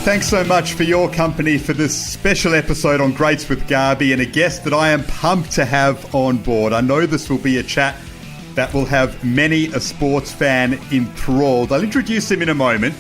Thanks so much for your company for this special episode on Greats with Garby, and a guest that I am pumped to have on board. I know this will be a chat that will have many a sports fan enthralled. I'll introduce him in a moment,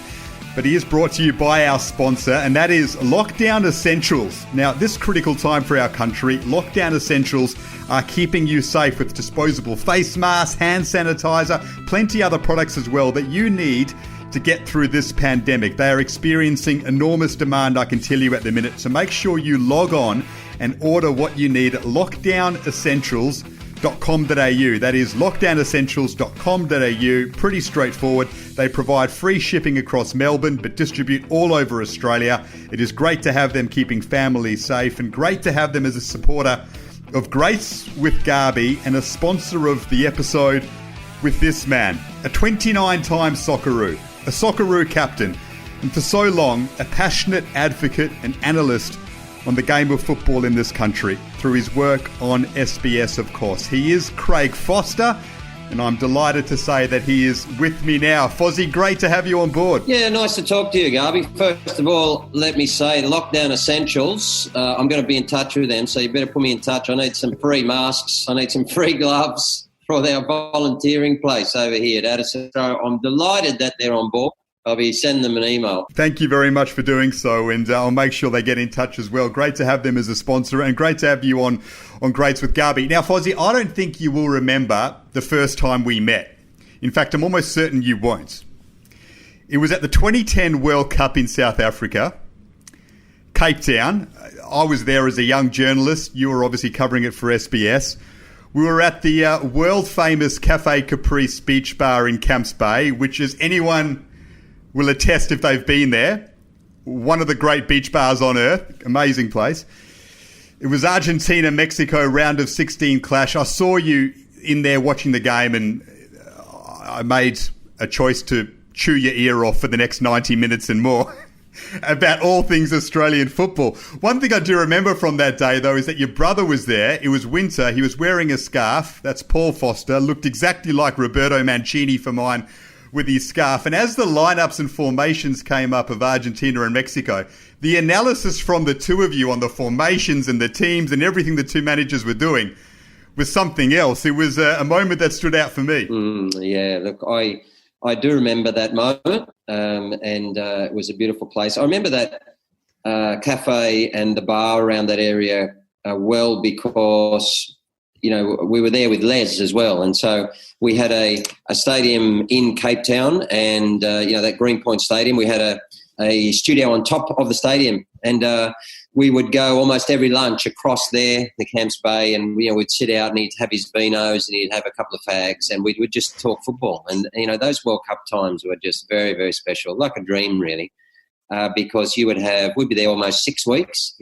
but he is brought to you by our sponsor, and that is Lockdown Essentials. Now, this critical time for our country, Lockdown Essentials are keeping you safe with disposable face masks, hand sanitizer, plenty other products as well that you need to get through this pandemic. They are experiencing enormous demand, I can tell you at the minute. So make sure you log on and order what you need at lockdownessentials.com.au. That is lockdownessentials.com.au. Pretty straightforward. They provide free shipping across Melbourne, but distribute all over Australia. It is great to have them keeping families safe, and great to have them as a supporter of Greats with Garby and a sponsor of the episode with this man, a 29-time Socceroo, a Socceroo captain, and for so long, a passionate advocate and analyst on the game of football in this country through his work on SBS, of course. He is Craig Foster, and I'm delighted to say that he is with me now. Fozzie, great to have you on board. Yeah, nice to talk to you, Garby. First of all, let me say, Lockdown Essentials, I'm going to be in touch with them, so you better put me in touch. I need some free masks, I need some free gloves for our volunteering place over here at Addison. So I'm delighted that they're on board. I'll be sending them an email. Thank you very much for doing so, and I'll make sure they get in touch as well. Great to have them as a sponsor, and great to have you on Greats with Garby. Now, Fozzie, I don't think you will remember the first time we met. In fact, I'm almost certain you won't. It was at the 2010 World Cup in South Africa, Cape Town. I was there as a young journalist. You were obviously covering it for SBS. We were at the world-famous Cafe Caprice Beach Bar in Camps Bay, which, as anyone will attest if they've been there, one of the great beach bars on earth. Amazing place. It was Argentina-Mexico round of 16 clash. I saw you in there watching the game, and I made a choice to chew your ear off for the next 90 minutes and more about all things Australian football. One thing I do remember from that day, though, is that your brother was there. It was winter. He was wearing a scarf. That's Paul Foster. Looked exactly like Roberto Mancini for mine with his scarf. And as the lineups and formations came up of Argentina and Mexico, the analysis from the two of you on the formations and the teams and everything the two managers were doing was something else. It was a moment that stood out for me. Yeah, look, I do remember that moment, and it was a beautiful place. I remember that cafe and the bar around that area well because, you know, we were there with Les as well. And so we had a stadium in Cape Town and, that Greenpoint Stadium. We had a studio on top of the stadium, and we would go almost every lunch across there, the Camps Bay, and we'd sit out and he'd have his vinos and he'd have a couple of fags, and we would just talk football. And those World Cup times were just very, very special, like a dream really, because we'd be there almost 6 weeks.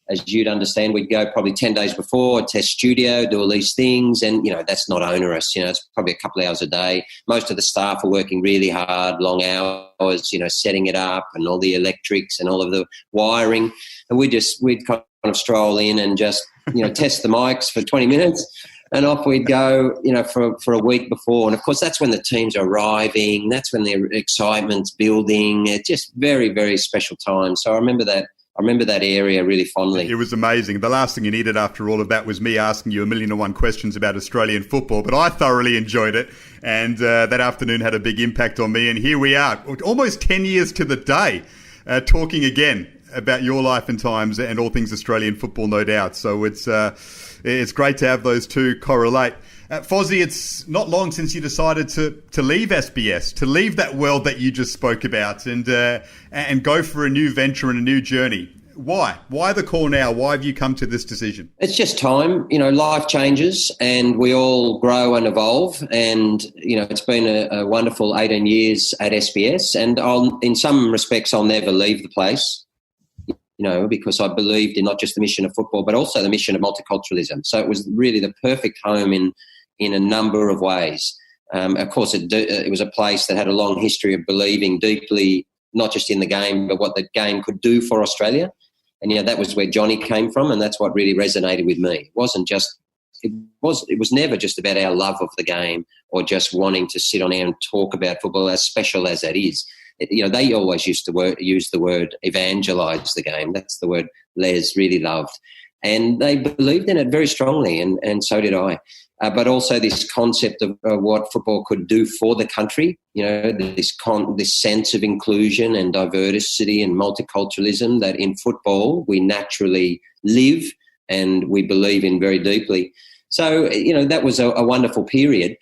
As you'd understand, we'd go probably 10 days before, test studio, do all these things, and that's not onerous. It's probably a couple of hours a day. Most of the staff are working really hard, long hours, setting it up and all the electrics and all of the wiring. And we'd kind of stroll in and just test the mics for 20 minutes, and off we'd go, for a week before. And of course, that's when the teams are arriving. That's when the excitement's building. It's just very, very special time. So I remember that area really fondly. It was amazing. The last thing you needed after all of that was me asking you 1,000,001 questions about Australian football, but I thoroughly enjoyed it, and that afternoon had a big impact on me. And here we are, almost 10 years to the day, talking again about your life and times and all things Australian football, no doubt. So it's great to have those two correlate. Fozzie, it's not long since you decided to leave SBS, to leave that world that you just spoke about, and go for a new venture and a new journey. Why? Why the call now? Why have you come to this decision? It's just time. Life changes and we all grow and evolve. And, it's been a wonderful 18 years at SBS, and in some respects I'll never leave the place. Because I believed in not just the mission of football, but also the mission of multiculturalism. So it was really the perfect home in a number of ways. Of course, it was a place that had a long history of believing deeply, not just in the game, but what the game could do for Australia. And, that was where Johnny came from, and that's what really resonated with me. It was never just about our love of the game or just wanting to sit on air and talk about football, as special as that is. they always used to use the word evangelise the game. That's the word Les really loved. And they believed in it very strongly, and so did I. But also this concept of what football could do for the country, this sense of inclusion and diversity and multiculturalism that in football we naturally live and we believe in very deeply. So, that was a wonderful period.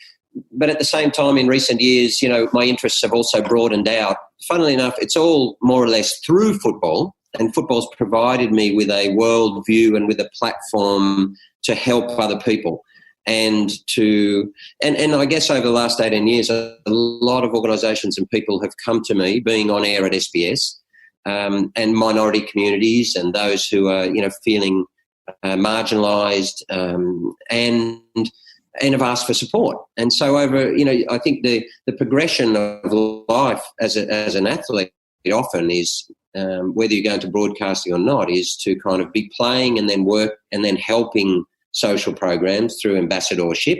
But at the same time, in recent years, my interests have also broadened out. Funnily enough, it's all more or less through football, and football's provided me with a world view and with a platform to help other people. And I guess over the last 18 years, a lot of organisations and people have come to me, being on air at SBS, and minority communities and those who are, feeling marginalised, and have asked for support. And so over, I think the progression of life as an athlete often is, whether you're going to broadcasting or not, is to kind of be playing and then work and then helping social programs through ambassadorship,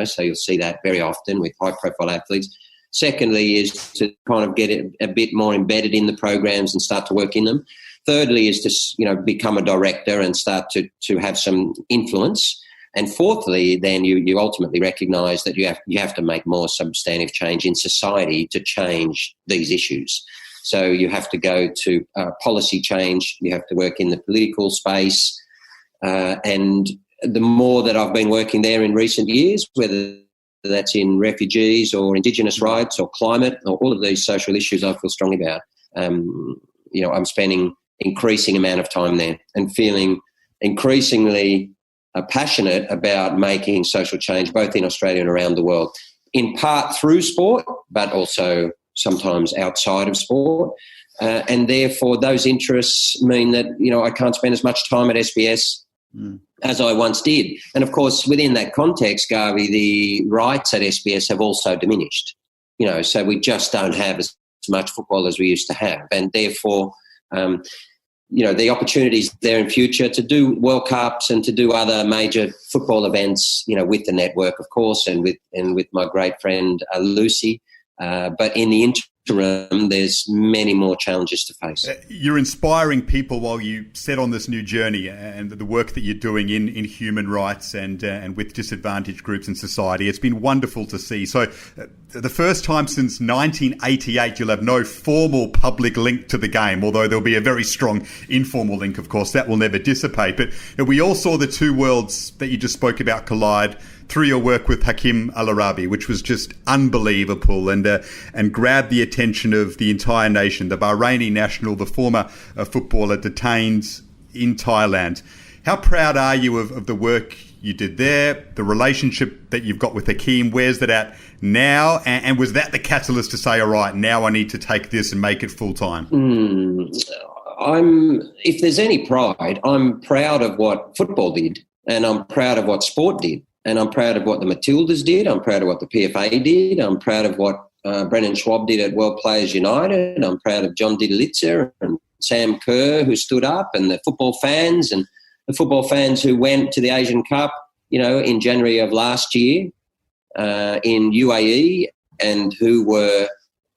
so you'll see that very often with high-profile athletes. Secondly is to kind of get it a bit more embedded in the programs and start to work in them. Thirdly is to, become a director and start to have some influence. And fourthly, then you ultimately recognise that you have to make more substantive change in society to change these issues. So you have to go to policy change, you have to work in the political space, and the more that I've been working there in recent years, whether that's in refugees or Indigenous rights or climate or all of these social issues I feel strongly about, I'm spending increasing amount of time there and feeling increasingly passionate about making social change both in Australia and around the world, in part through sport, but also sometimes outside of sport. And therefore those interests mean that, I can't spend as much time at SBS as I once did. And of course, within that context, Garby, the rights at SBS have also diminished, so we just don't have as much football as we used to have. And therefore, the opportunities there in future to do World Cups and to do other major football events, with the network, of course, and with my great friend Lucy. But in the interim, there's many more challenges to face. You're inspiring people while you set on this new journey, and the work that you're doing in human rights and with disadvantaged groups in society. It's been wonderful to see. So the first time since 1988, you'll have no formal public link to the game, although there'll be a very strong informal link, of course. That will never dissipate. But we all saw the two worlds that you just spoke about collide through your work with Hakim Al Arabi, which was just unbelievable and grabbed the attention of the entire nation. The Bahraini national, the former footballer, detained in Thailand. How proud are you of the work you did there, the relationship that you've got with Hakim? Where's that at now? And was that the catalyst to say, all right, now I need to take this and make it full time? If there's any pride, I'm proud of what football did, and I'm proud of what sport did. And I'm proud of what the Matildas did. I'm proud of what the PFA did. I'm proud of what Brennan Schwab did at World Players United. I'm proud of John Didalitzer and Sam Kerr, who stood up, and the football fans who went to the Asian Cup, in January of last year in UAE, and who were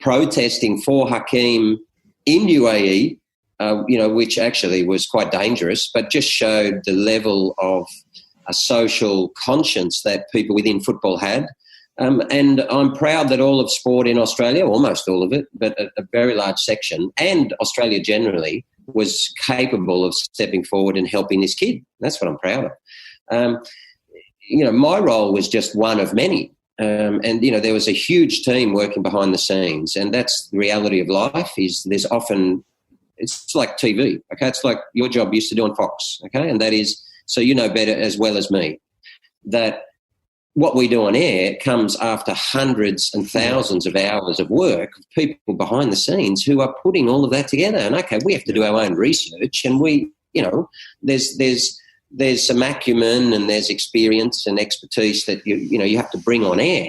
protesting for Hakim in UAE, which actually was quite dangerous, but just showed the level of a social conscience that people within football had. And I'm proud that all of sport in Australia, almost all of it, but a very large section, and Australia generally, was capable of stepping forward and helping this kid. That's what I'm proud of. My role was just one of many. And there was a huge team working behind the scenes, and that's the reality of life. Is there's often, it's like TV, okay? It's like your job used to do on Fox, okay? And that is, so you know better as well as me, that what we do on air comes after hundreds and thousands of hours of work of people behind the scenes who are putting all of that together. And okay, we have to do our own research, and there's some acumen and there's experience and expertise that you have to bring on air.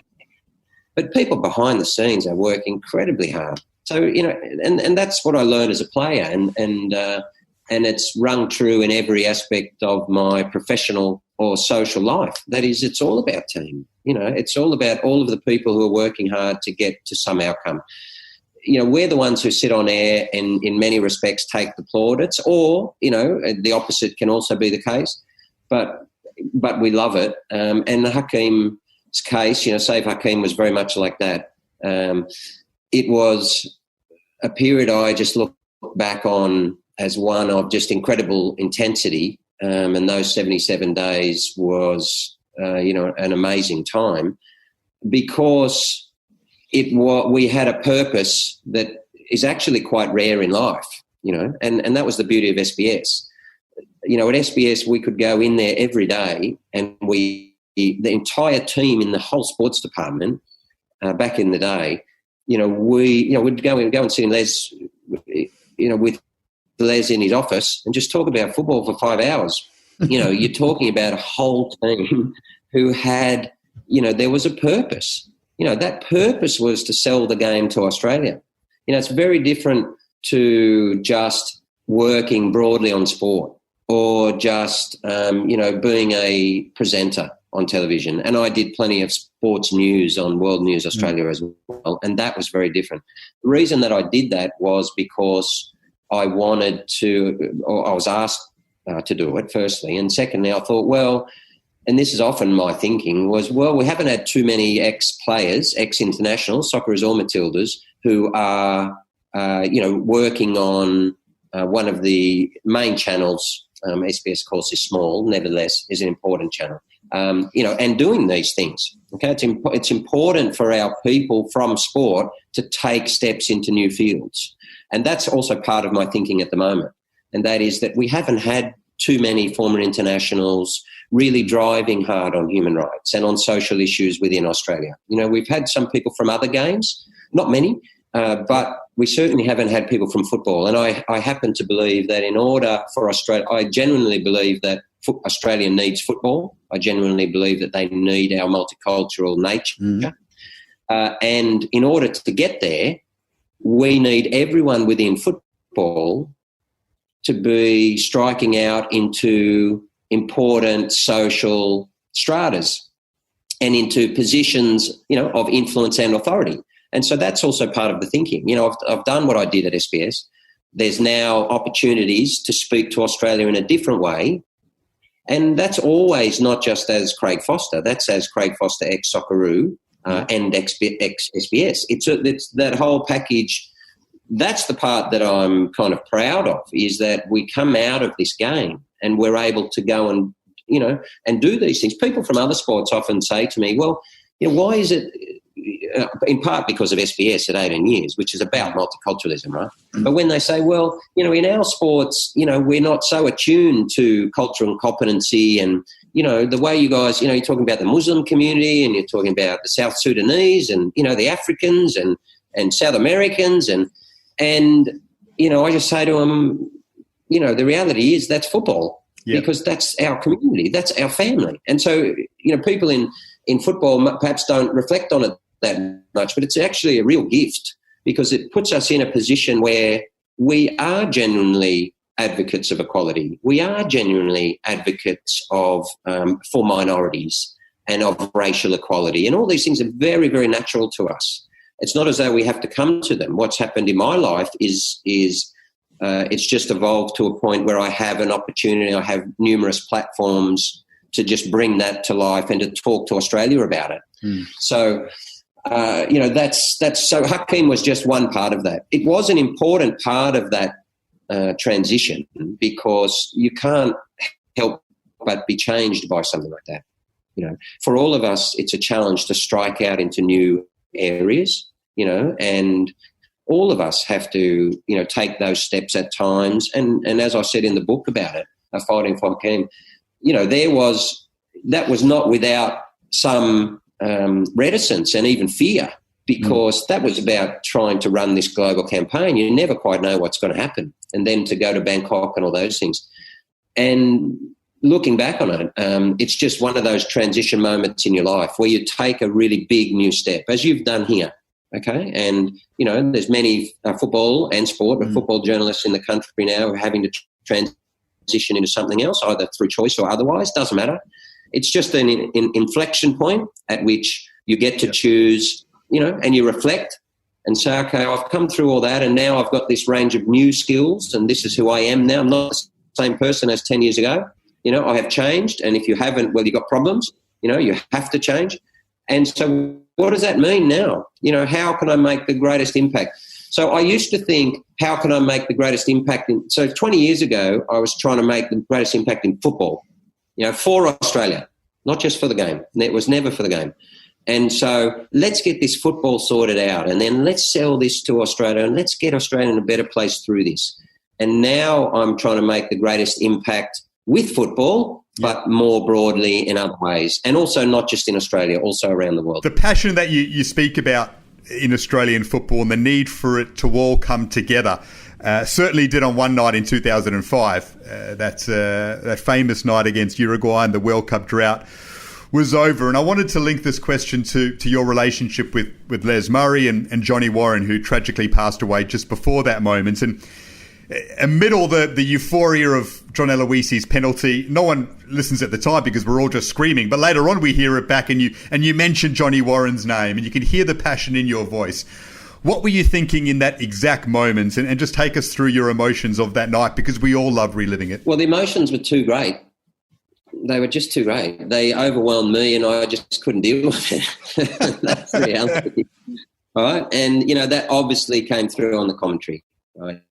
But people behind the scenes are working incredibly hard. So and that's what I learned as a player, and it's rung true in every aspect of my professional or social life. That is, it's all about team. It's all about all of the people who are working hard to get to some outcome. we're the ones who sit on air and in many respects take the plaudits, or, the opposite can also be the case. But we love it. And Hakeem's case, Save Hakeem was very much like that. It was a period I just look back on as one of just incredible intensity. And those 77 days was, an amazing time, because we had a purpose that is actually quite rare in life, and that was the beauty of SBS. At SBS, we could go in there every day, and the entire team in the whole sports department, back in the day, we'd go and sit in Les, with Les in his office and just talk about football for 5 hours. You're talking about a whole team who had, there was a purpose. That purpose was to sell the game to Australia. It's very different to just working broadly on sport, or just, being a presenter on television. And I did plenty of sports news on World News Australia as well, and that was very different. The reason that I did that was because I wanted to, or I was asked to do it, firstly. And secondly, I thought, well, and this is often my thinking, was, well, we haven't had too many ex-players, ex-internationals, Socceroos or Matildas, who are, working on one of the main channels. SBS, of course, is small, nevertheless, is an important channel, and doing these things. Okay, it's important for our people from sport to take steps into new fields. And that's also part of my thinking at the moment. And that is that we haven't had too many former internationals really driving hard on human rights and on social issues within Australia. We've had some people from other games, not many, but we certainly haven't had people from football. And I happen to believe that in order for Australia, I genuinely believe that Australia needs football. I genuinely believe that they need our multicultural nature. And in order to get there, we need everyone within football to be striking out into important social stratas and into positions, of influence and authority. And so that's also part of the thinking. I've done what I did at SBS. There's now opportunities to speak to Australia in a different way. And that's always not just as Craig Foster. That's as Craig Foster, ex-Socceroo and ex-SBS. It's that whole package. That's the part that I'm kind of proud of, is that we come out of this game and we're able to go and, and do these things. People from other sports often say to me, well, why is it, in part because of SBS at 18 years, which is about multiculturalism, right? But when they say, well, in our sports, we're not so attuned to cultural competency and, the way you guys, you're talking about the Muslim community and you're talking about the South Sudanese and, the Africans and South Americans and I just say to them, the reality is that's football. Yep. Because that's our community, that's our family. And so, people in football perhaps don't reflect on it that much, but it's actually a real gift because it puts us in a position where we are genuinely advocates of equality. We are genuinely advocates of for minorities and of racial equality. And all these things are very, very natural to us. It's not as though we have to come to them. What's happened in my life is it's just evolved to a point where I have an opportunity, I have numerous platforms to just bring that to life and to talk to Australia about it. So, that's so Hakeem was just one part of that. It was an important part of that transition because you can't help but be changed by something like that. For all of us, it's a challenge to strike out into new areas, and all of us have to, take those steps at times. And as I said in the book about it, Fighting for Hakeem, that was not without some reticence and even fear, because that was about trying to run this global campaign. You never quite know what's going to happen. And then to go to Bangkok and all those things. And looking back on it, it's just one of those transition moments in your life where you take a really big new step, as you've done here. Okay, and there's many football and sport, but football journalists in the country now are having to transition into something else, either through choice or otherwise. Doesn't matter. It's just an inflection point at which you get to choose, and you reflect, and say, okay, I've come through all that and now I've got this range of new skills and this is who I am now. I'm not the same person as 10 years ago. I have changed, and if you haven't, well, you've got problems. You have to change. And so what does that mean now? How can I make the greatest impact? So I used to think, how can I make the greatest impact? So 20 years ago, I was trying to make the greatest impact in football, for Australia, not just for the game. It was never for the game. And so let's get this football sorted out, and then let's sell this to Australia, and let's get Australia in a better place through this. And now I'm trying to make the greatest impact with football, but more broadly in other ways, and also not just in Australia, also around the world. The passion that you speak about in Australian football and the need for it to all come together certainly did on one night in 2005. That famous night against Uruguay and the World Cup drought was over. And I wanted to link this question to your relationship with Les Murray and Johnny Warren, who tragically passed away just before that moment. And amid all the euphoria of John Eloise's penalty, no one listens at the time because we're all just screaming. But later on, we hear it back, and you mention Johnny Warren's name, and you can hear the passion in your voice. What were you thinking in that exact moment? And just take us through your emotions of that night, because we all love reliving it. Well, the emotions were too great. They were just too great. They overwhelmed me, and I just couldn't deal with it. That's the reality. All right, and that obviously came through on the commentary. Right.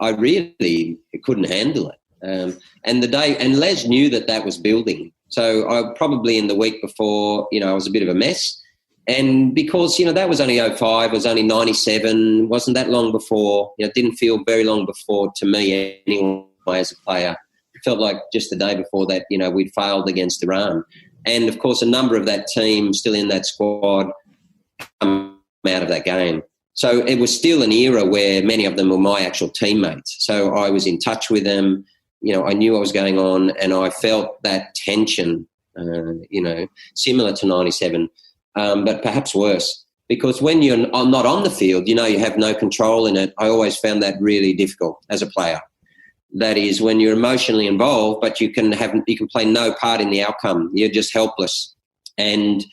I really couldn't handle it. And Les knew that was building. So I probably in the week before, I was a bit of a mess. And because, that was only 05, it was only 97, wasn't that long before, it didn't feel very long before to me anyway as a player. It felt like just the day before that, we'd failed against Iran. And of course, a number of that team still in that squad come out of that game. So it was still an era where many of them were my actual teammates. So I was in touch with them. I knew what was going on, and I felt that tension, similar to 97, but perhaps worse. Because when you're not on the field, you have no control in it. I always found that really difficult as a player. That is, when you're emotionally involved, but you can play no part in the outcome. You're just helpless. And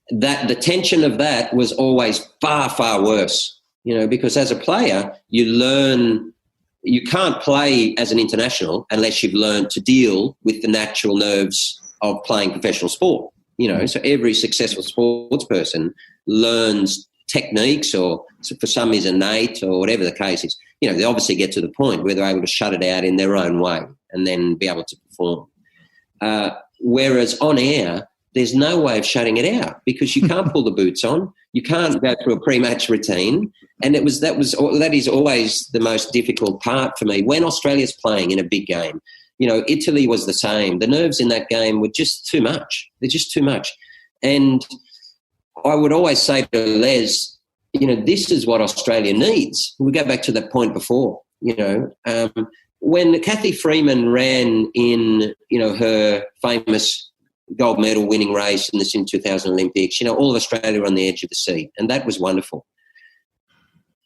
that the tension of that was always far, far worse, because as a player, you learn you can't play as an international unless you've learned to deal with the natural nerves of playing professional sport. So every successful sports person learns techniques, or for some is innate, or whatever the case is. They obviously get to the point where they're able to shut it out in their own way and then be able to perform. Whereas on air, there's no way of shutting it out because you can't pull the boots on. You can't go through a pre-match routine. And that is always the most difficult part for me. When Australia's playing in a big game, Italy was the same. The nerves in that game were just too much. They're just too much. And I would always say to Les, this is what Australia needs. We go back to that point before, when Kathy Freeman ran in, her famous gold medal winning race in the 2000 Olympics, all of Australia were on the edge of the seat, and that was wonderful.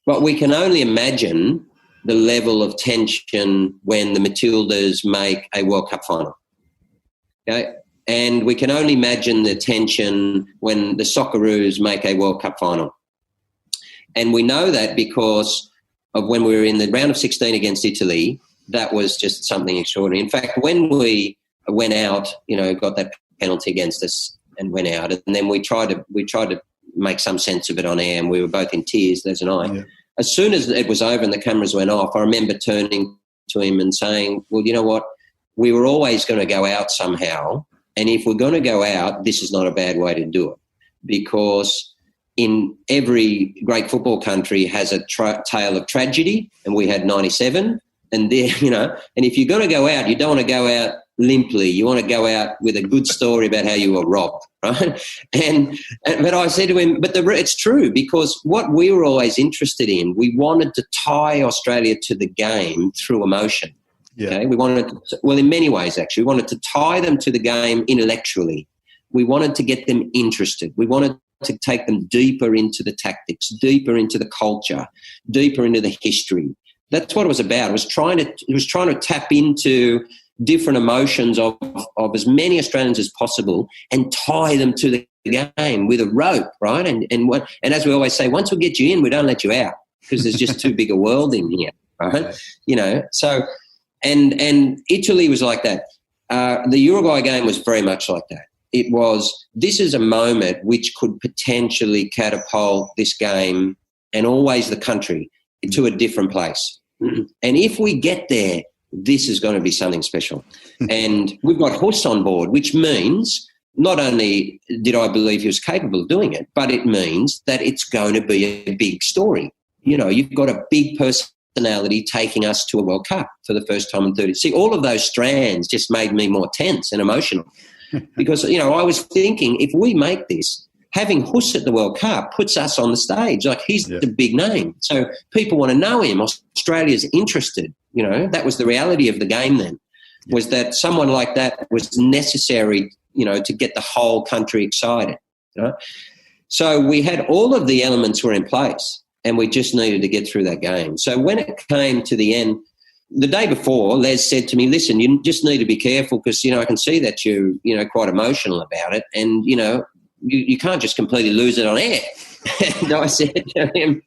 But we can only imagine the level of tension when the Matildas make a World Cup final. Okay? And we can only imagine the tension when the Socceroos make a World Cup final. And we know that because of when we were in the round of 16 against Italy, that was just something extraordinary. In fact, when we went out, got that penalty against us and went out, and then we tried to make some sense of it on air, and we were both in tears, Les and I. Yeah. As soon as it was over and the cameras went off, I remember turning to him and saying, well, you know what, we were always going to go out somehow, and if we're going to go out, this is not a bad way to do it, because in every great football country has a tale of tragedy, and we had 97, and there, and if you're going to go out, you don't want to go out limply. You want to go out with a good story about how you were robbed, right? But I said to him, but it's true, because what we were always interested in, we wanted to tie Australia to the game through emotion. Yeah. Okay? We wanted to, well, in many ways, actually, we wanted to tie them to the game intellectually. We wanted to get them interested. We wanted to take them deeper into the tactics, deeper into the culture, deeper into the history. That's what it was about. It was trying to tap into different emotions of as many Australians as possible and tie them to the game with a rope, right? And as we always say, once we get you in, we don't let you out because there's just too big a world in here, right? Right. You know, so and Italy was like that. The Uruguay game was very much like that. It was, this is a moment which could potentially catapult this game and always the country to a different place. And if we get there, this is going to be something special. And we've got Huss on board, which means not only did I believe he was capable of doing it, but it means that it's going to be a big story. You know, you've got a big personality taking us to a World Cup for the first time in 30. See, all of those strands just made me more tense and emotional because, you know, I was thinking if we make this, having Huss at the World Cup puts us on the stage. Like, he's the big name. So people want to know him. Australia's interested. You know, that was the reality of the game then, was that someone like that was necessary, you know, to get the whole country excited. You know? So we had all of the elements were in place and we just needed to get through that game. So when it came to the end, the day before, Les said to me, listen, you just need to be careful because, you know, I can see that you're, you know, quite emotional about it and, you know, you can't just completely lose it on air. And I said to him,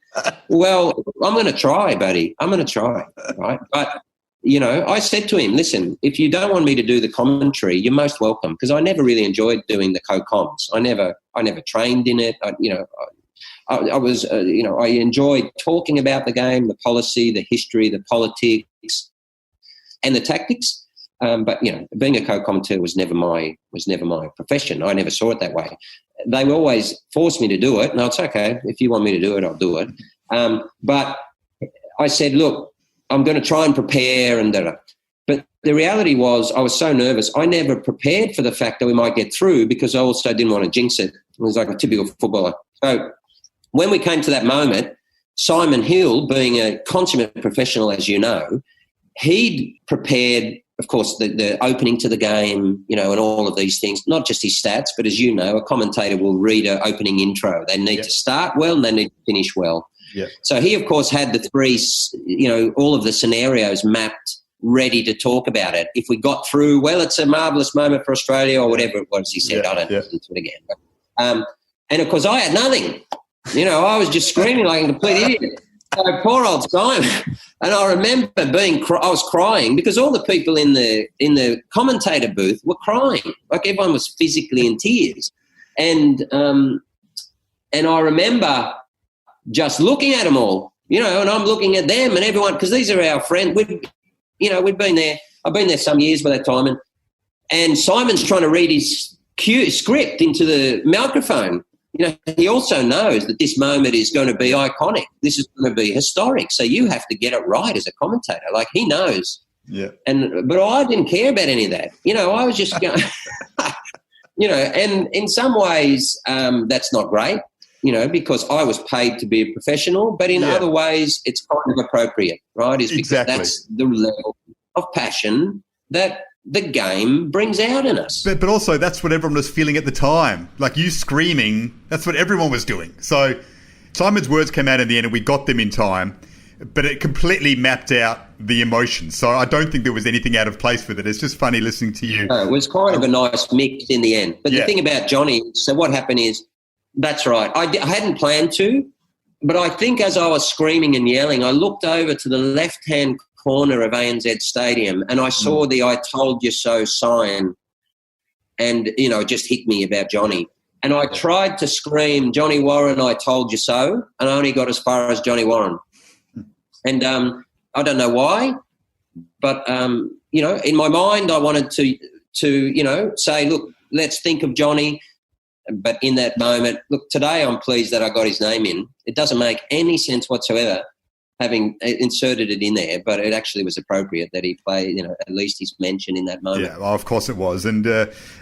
well, I'm going to try, buddy. I'm going to try, right? But, you know, I said to him, listen, if you don't want me to do the commentary, you're most welcome, because I never really enjoyed doing the co-coms. I never trained in it. I was, you know, I enjoyed talking about the game, the policy, the history, the politics, and the tactics. But, you know, being a co-commentator was never my profession. I never saw it that way. They would always force me to do it, and it's okay. If you want me to do it, I'll do it. But I said, look, I'm going to try and prepare and da-da. But the reality was I was so nervous. I never prepared for the fact that we might get through because I also didn't want to jinx it. It was like a typical footballer. So when we came to that moment, Simon Hill, being a consummate professional, as you know, he'd prepared, of course, the opening to the game, you know, and all of these things, not just his stats, but as you know, a commentator will read an opening intro. They need to start well and they need to finish well. Yeah. So he, of course, had the three, you know, all of the scenarios mapped, ready to talk about it. If we got through, well, it's a marvellous moment for Australia or whatever it was he said. I don't listen to it again. But, and, of course, I had nothing. You know, I was just screaming like a complete idiot. So poor old Simon. And I remember I was crying because all the people in the commentator booth were crying. Like, everyone was physically in tears. And I remember just looking at them all, you know, and I'm looking at them and everyone, because these are our friends. We've been there. I've been there some years by that time. And Simon's trying to read his script into the microphone. You know, he also knows that this moment is going to be iconic. This is going to be historic. So you have to get it right as a commentator. Like, he knows. Yeah. But I didn't care about any of that. You know, I was just going, you know, and in some ways that's not great, you know, because I was paid to be a professional. But in other ways, it's kind of appropriate, right? Is because that's the level of passion that the game brings out in us. But also that's what everyone was feeling at the time. Like, you screaming, that's what everyone was doing. So Simon's words came out in the end and we got them in time, but it completely mapped out the emotions. So I don't think there was anything out of place with it. It's just funny listening to you. No, it was kind of a nice mix in the end. But the thing about Johnny, so what happened is, that's right, I hadn't planned to, but I think as I was screaming and yelling, I looked over to the left-hand corner of ANZ Stadium and I saw the "I told you so" sign, and, you know, it just hit me about Johnny. And I tried to scream, "Johnny Warren, I told you so," and I only got as far as Johnny Warren. And I don't know why, but, you know, in my mind I wanted to, you know, say, look, let's think of Johnny. But in that moment, look, today I'm pleased that I got his name in. It doesn't make any sense whatsoever having inserted it in there, but it actually was appropriate that he played, you know, at least he's mentioned in that moment. Yeah, well, of course it was. And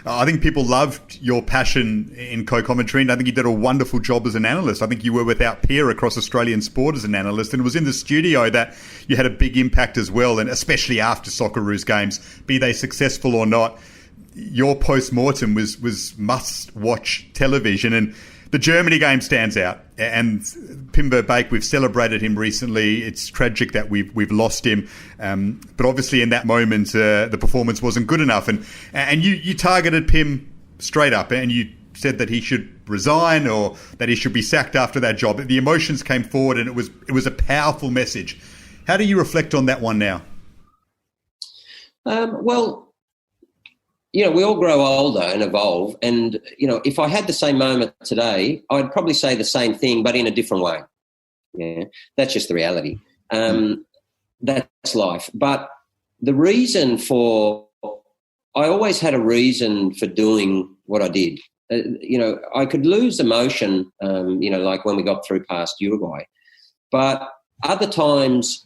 I think people loved your passion in co-commentary, and I think you did a wonderful job as an analyst. I think you were without peer across Australian sport as an analyst, and it was in the studio that you had a big impact as well, and especially after Socceroos games, be they successful or not, your post-mortem was must-watch television. And The Germany game stands out, and Pim Verbeek, we've celebrated him recently. It's tragic that we've lost him, but obviously in that moment the performance wasn't good enough, and you targeted Pim straight up, and you said that he should resign or that he should be sacked after that job. The emotions came forward, and it was a powerful message. How do you reflect on that one now? Well, we all grow older and evolve. And, if I had the same moment today, I'd probably say the same thing, but in a different way. Yeah, that's just the reality. That's life. But the reason I always had a reason for doing what I did. I could lose emotion, like when we got through past Uruguay. But other times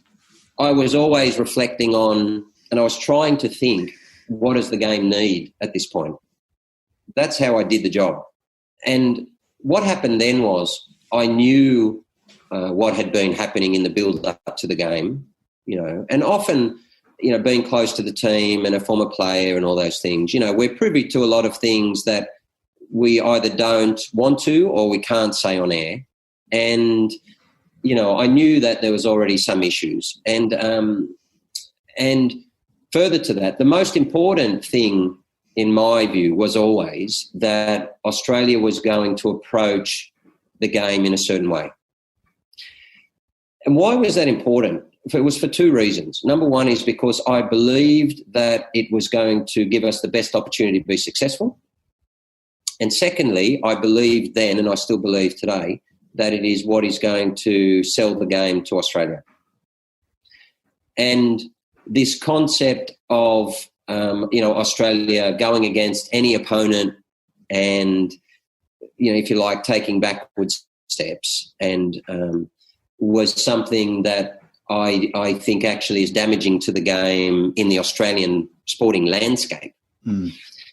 I was always reflecting on, and I was trying to think, what does the game need at this point? That's how I did the job. And what happened then was I knew what had been happening in the build-up to the game, and often, being close to the team and a former player and all those things, we're privy to a lot of things that we either don't want to or we can't say on air. And, I knew that there was already some issues. And further to that, the most important thing, in my view, was always that Australia was going to approach the game in a certain way. And why was that important? It was for two reasons. Number one is because I believed that it was going to give us the best opportunity to be successful. And secondly, I believed then, and I still believe today, that it is what is going to sell the game to Australia. And this concept of, Australia going against any opponent and, if you like, taking backwards steps and was something that I think actually is damaging to the game in the Australian sporting landscape.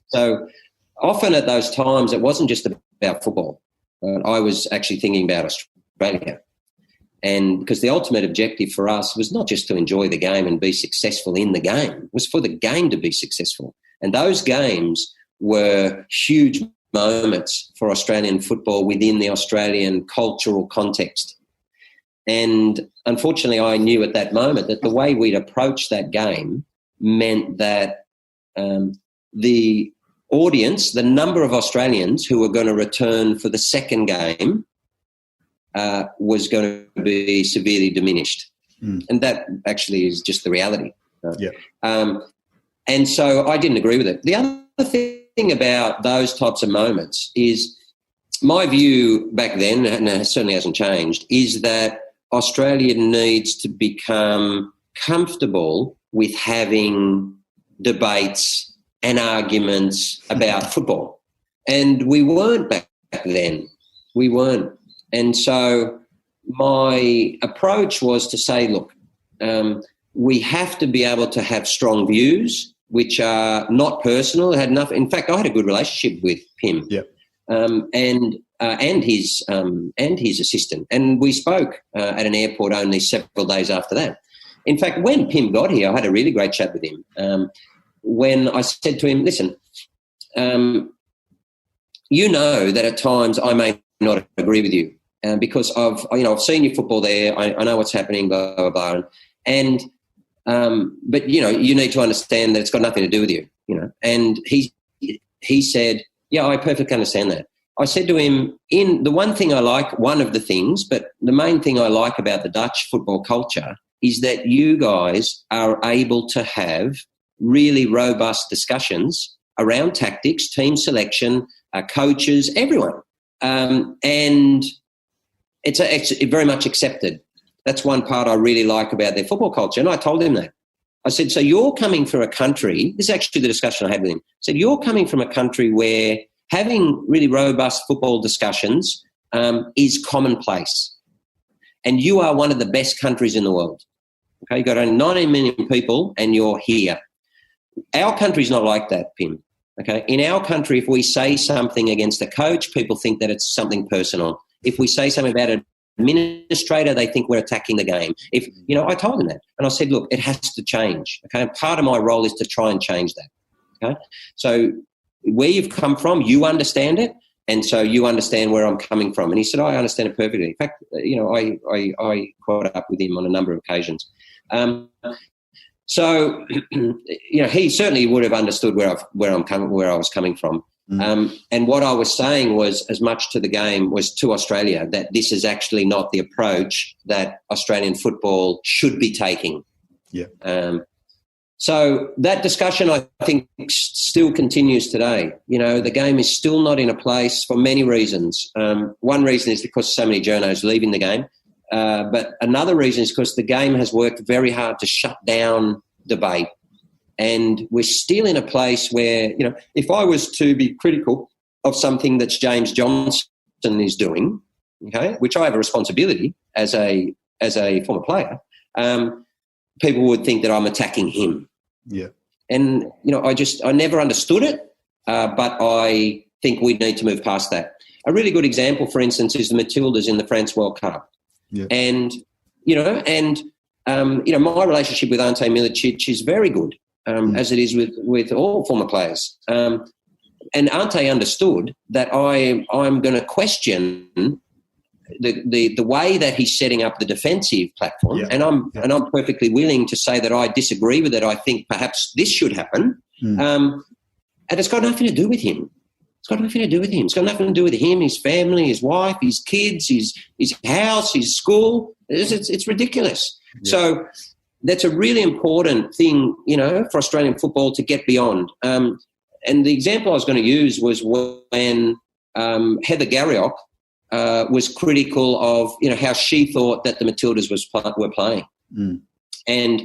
So often at those times it wasn't just about football. I was actually thinking about Australia. And because the ultimate objective for us was not just to enjoy the game and be successful in the game, it was for the game to be successful. And those games were huge moments for Australian football within the Australian cultural context. And unfortunately, I knew at that moment that the way we'd approach that game meant that the audience, the number of Australians who were going to return for the second game, was going to be severely diminished. And that actually is just the reality. And so I didn't agree with it. The other thing about those types of moments is my view back then, and it certainly hasn't changed, is that Australia needs to become comfortable with having debates and arguments about football. And we weren't back then. We weren't. And so my approach was to say, look, we have to be able to have strong views, which are not personal. In fact, I had a good relationship with Pim, and his assistant, and we spoke at an airport only several days after that. In fact, when Pim got here, I had a really great chat with him. When I said to him, listen, that at times I may not agree with you because I've seen your football there. I know what's happening, blah, blah, blah. But you need to understand that it's got nothing to do with you, And he said, yeah, I perfectly understand that. I said to him, one of the things, but the main thing I like about the Dutch football culture is that you guys are able to have really robust discussions around tactics, team selection, coaches, everyone. And it's very much accepted. That's one part I really like about their football culture. And I told him that. I said, so you're coming from a country, this is actually the discussion I had with him. I said, you're coming from a country where having really robust football discussions is commonplace. And you are one of the best countries in the world. Okay, you've got only 19 million people and you're here. Our country's not like that, Pim. Okay, in our country, if we say something against a coach, people think that it's something personal. If we say something about an administrator, they think we're attacking the game. I told him that. And I said, look, it has to change. Okay, and part of my role is to try and change that. Okay, so where you've come from, you understand it. And so you understand where I'm coming from. And he said, I understand it perfectly. In fact, I caught up with him on a number of occasions. So, he certainly would have understood where I was coming from. And what I was saying was, as much to the game, was to Australia, that this is actually not the approach that Australian football should be taking. Yeah. So that discussion, I think, still continues today. The game is still not in a place for many reasons. One reason is because so many journos are leaving the game. But another reason is because the game has worked very hard to shut down debate. And we're still in a place where, if I was to be critical of something that James Johnson is doing, okay, which I have a responsibility as a former player, people would think that I'm attacking him. Yeah. And, I never understood it, but I think we need to move past that. A really good example, for instance, is the Matildas in the France World Cup. Yeah. And, my relationship with Ante Milicic is very good, as it is with all former players. And Ante understood that I'm going to question the way that he's setting up the defensive platform, and I'm perfectly willing to say that I disagree with it. I think perhaps this should happen, and it's got nothing to do with him. It's got nothing to do with him. It's got nothing to do with him, his family, his wife, his kids, his house, his school. It's ridiculous. Yeah. So that's a really important thing, for Australian football to get beyond. And the example I was going to use was when Heather Garriock was critical of, how she thought that the Matildas were playing. And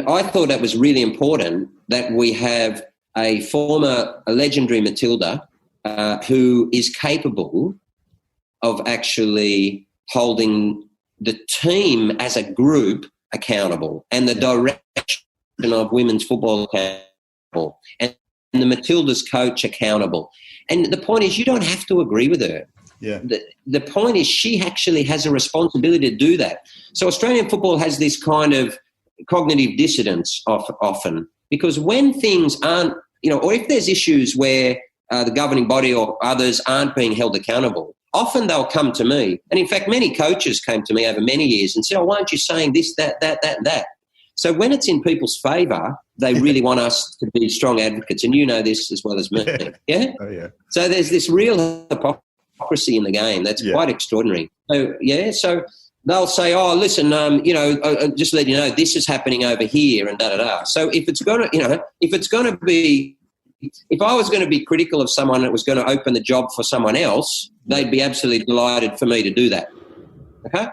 I thought that was really important that we have a legendary Matilda who is capable of actually holding the team as a group accountable and the direction of women's football accountable and the Matildas coach accountable. And the point is, you don't have to agree with her. Yeah. The point is, she actually has a responsibility to do that. So Australian football has this kind of cognitive dissonance often, because when things aren't, or if there's issues where the governing body or others aren't being held accountable, often they'll come to me. And in fact, many coaches came to me over many years and said, why aren't you saying this, that, and that? So when it's in people's favour, they really want us to be strong advocates. And you know this as well as me. Yeah? Oh, yeah. So there's this real hypocrisy in the game that's quite extraordinary. So they'll say, oh, listen, just let you know, this is happening over here and da-da-da. So if I was going to be critical of someone that was going to open the job for someone else, they'd be absolutely delighted for me to do that. Okay?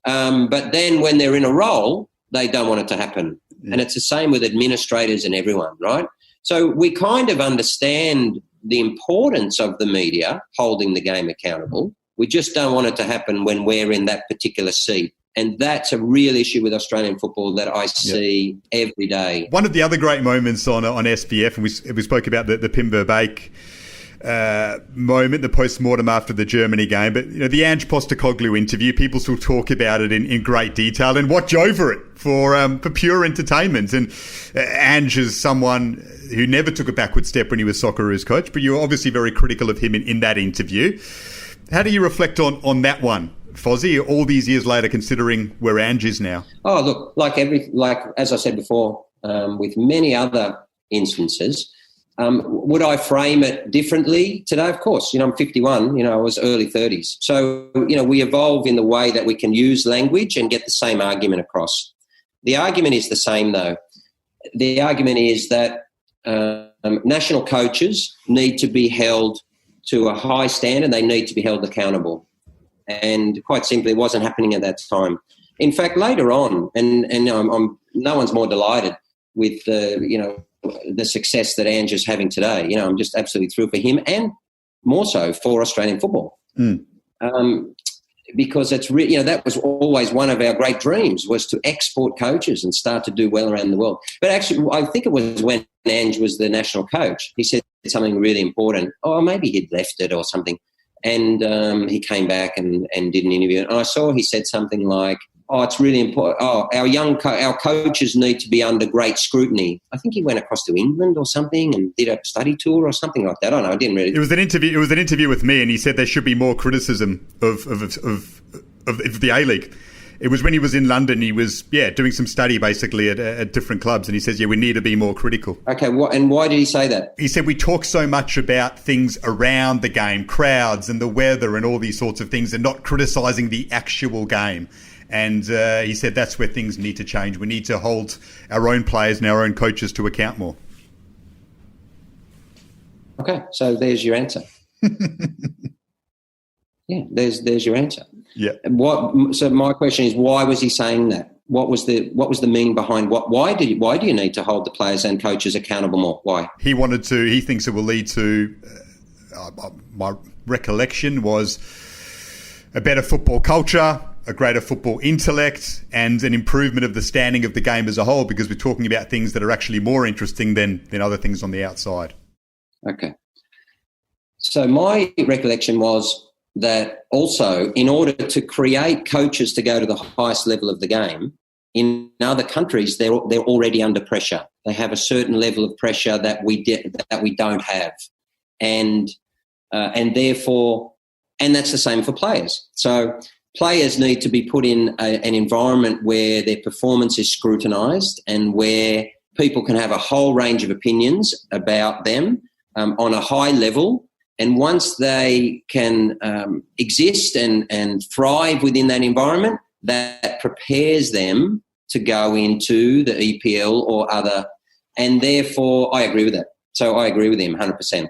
But then when they're in a role, they don't want it to happen. Yeah. And it's the same with administrators and everyone, right? So we kind of understand the importance of the media holding the game accountable. We just don't want it to happen when we're in that particular seat. And that's a real issue with Australian football that I see every day. One of the other great moments on SBF, and we spoke about the Pim Verbeek moment, the post-mortem after the Germany game, but the Ange Postecoglou interview, people still talk about it in great detail and watch over it for pure entertainment. And Ange is someone who never took a backward step when he was Socceroos coach, but you were obviously very critical of him in that interview. How do you reflect on that one, Fozzie, all these years later, considering where Ange is now? Oh, look, like as I said before, with many other instances, would I frame it differently today? Of course. I'm 51. I was early 30s. So, we evolve in the way that we can use language and get the same argument across. The argument is the same, though. The argument is that national coaches need to be held to a high standard. They need to be held accountable. And quite simply, it wasn't happening at that time. In fact, later on, and no one's more delighted with the success that Ange is having today. I'm just absolutely thrilled for him and more so for Australian football. Because it's that was always one of our great dreams, was to export coaches and start to do well around the world. But actually, I think it was when Ange was the national coach, he said something really important. Oh, maybe he'd left it or something. And he came back and did an interview. And I saw he said something like, it's really important. Oh, our coaches need to be under great scrutiny. I think he went across to England or something and did a study tour or something like that. I don't know. I didn't really. It was an interview with me, and he said there should be more criticism of the A-League. It was when he was in London. He was doing some study basically at different clubs, and he says we need to be more critical. Okay, and why did he say that? He said we talk so much about things around the game, crowds and the weather and all these sorts of things, and not criticising the actual game. And he said that's where things need to change. We need to hold our own players and our own coaches to account more. Okay, so there's your answer. Yeah, there's your answer. Yeah. So my question is, why was he saying that? What was the meaning behind what? Why do you need to hold the players and coaches accountable more? Why? He thinks it will lead to. My recollection was a better football culture, a greater football intellect, and an improvement of the standing of the game as a whole, because we're talking about things that are actually more interesting than other things on the outside. Okay. So my recollection was that also, in order to create coaches to go to the highest level of the game, in other countries they're already under pressure. They have a certain level of pressure that we don't have, and therefore, and that's the same for players. So players need to be put in an environment where their performance is scrutinised and where people can have a whole range of opinions about them on a high level. And once they can exist and thrive within that environment, that prepares them to go into the EPL or other. And therefore, I agree with that. So I agree with him 100%.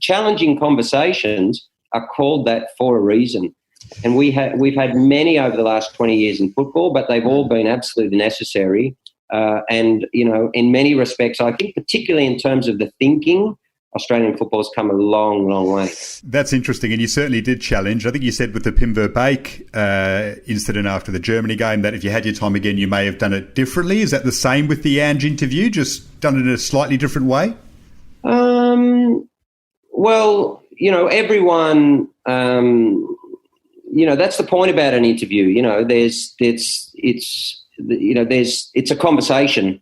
Challenging conversations are called that for a reason. And we've had many over the last 20 years in football, but they've all been absolutely necessary. And, in many respects, I think particularly in terms of the thinking, Australian football has come a long, long way. That's interesting, and you certainly did challenge. I think you said with the Pim Verbeek incident after the Germany game that if you had your time again, you may have done it differently. Is that the same with the Ange interview, just done it in a slightly different way? Well, everyone, that's the point about an interview. It's a conversation.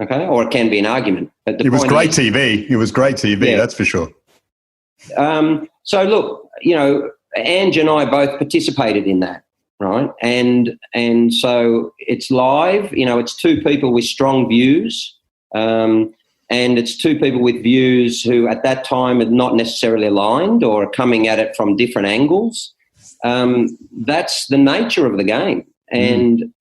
Okay, or it can be an argument. But it was great TV. It was great TV, that's for sure. So look, Ange and I both participated in that, right? And so it's live. It's two people with strong views, and it's two people with views who at that time are not necessarily aligned or are coming at it from different angles. That's the nature of the game, and.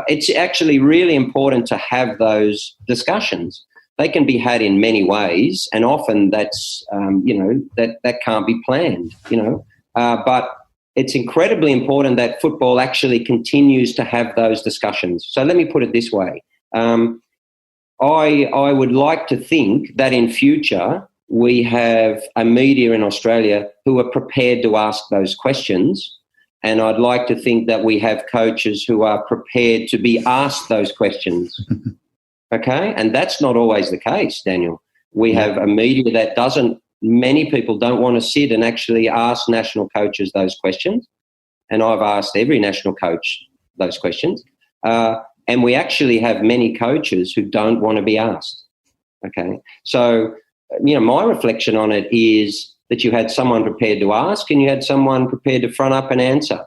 It's actually really important to have those discussions. They can be had in many ways, and often that's that can't be planned. But it's incredibly important that football actually continues to have those discussions. So let me put it this way: I would like to think that in future we have a media in Australia who are prepared to ask those questions. And I'd like to think that we have coaches who are prepared to be asked those questions. Okay? And that's not always the case, Daniel. We have a media that many people don't want to sit and actually ask national coaches those questions. And I've asked every national coach those questions. And we actually have many coaches who don't want to be asked. Okay? So, my reflection on it is that you had someone prepared to ask and you had someone prepared to front up and answer.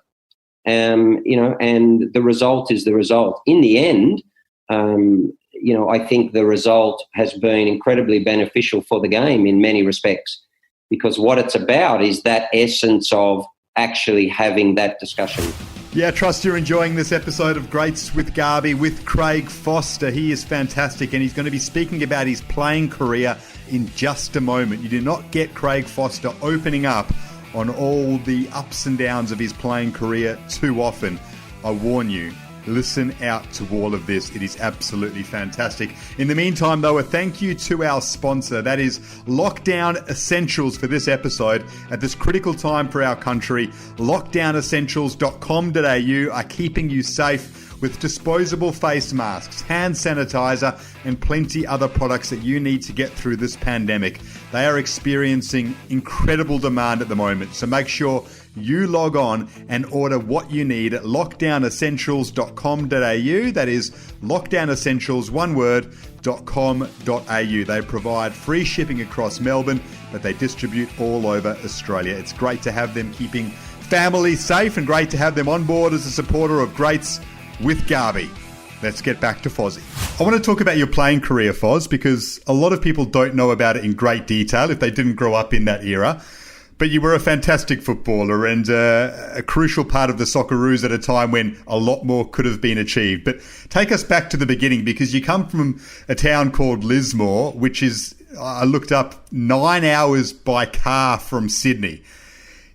And the result is the result. In the end, I think the result has been incredibly beneficial for the game in many respects, because what it's about is that essence of actually having that discussion. Yeah, I trust you're enjoying this episode of Greats with Garby with Craig Foster. He is fantastic, and he's going to be speaking about his playing career in just a moment. You do not get Craig Foster opening up on all the ups and downs of his playing career too often. I warn you, listen out to all of this. It is absolutely fantastic. In the meantime, though, a thank you to our sponsor. That is Lockdown Essentials for this episode at this critical time for our country. LockdownEssentials.com.au are keeping you safe with disposable face masks, hand sanitizer, and plenty other products that you need to get through this pandemic. They are experiencing incredible demand at the moment, so make sure you log on and order what you need at lockdownessentials.com.au. That is lockdownessentials, one word, .com.au. They provide free shipping across Melbourne, but they distribute all over Australia. It's great to have them keeping families safe and great to have them on board as a supporter of Greats with Garby. Let's get back to Fozzie. I want to talk about your playing career, Foz, because a lot of people don't know about it in great detail if they didn't grow up in that era. But you were a fantastic footballer and a crucial part of the Socceroos at a time when a lot more could have been achieved. But take us back to the beginning, because you come from a town called Lismore, which is, I looked up, 9 hours by car from Sydney.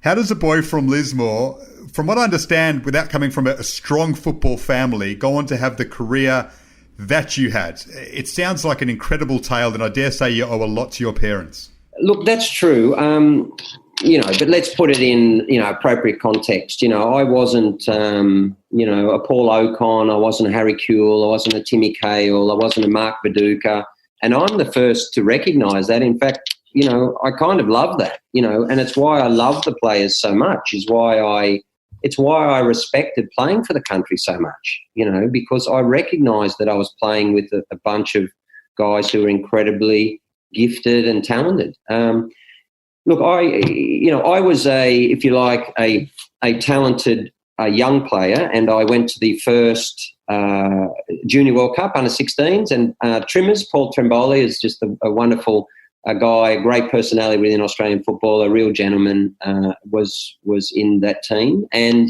How does a boy from Lismore, from what I understand, without coming from a strong football family, go on to have the career that you had? It sounds like an incredible tale, and I dare say you owe a lot to your parents. Look, that's true. But let's put it in, appropriate context. I wasn't, a Paul Ocon, I wasn't a Harry Kewell, I wasn't a Timmy Cahill, I wasn't a Mark Viduka. And I'm the first to recognise that. In fact, I kind of love that, and it's why I love the players so much, it's why I respected playing for the country so much, because I recognised that I was playing with a bunch of guys who are incredibly gifted and talented. Look, I was a talented young player, and I went to the first Junior World Cup under 16s, and Trimmers, Paul Tremboli, is just a wonderful guy, a great personality within Australian football, a real gentleman, was in that team, and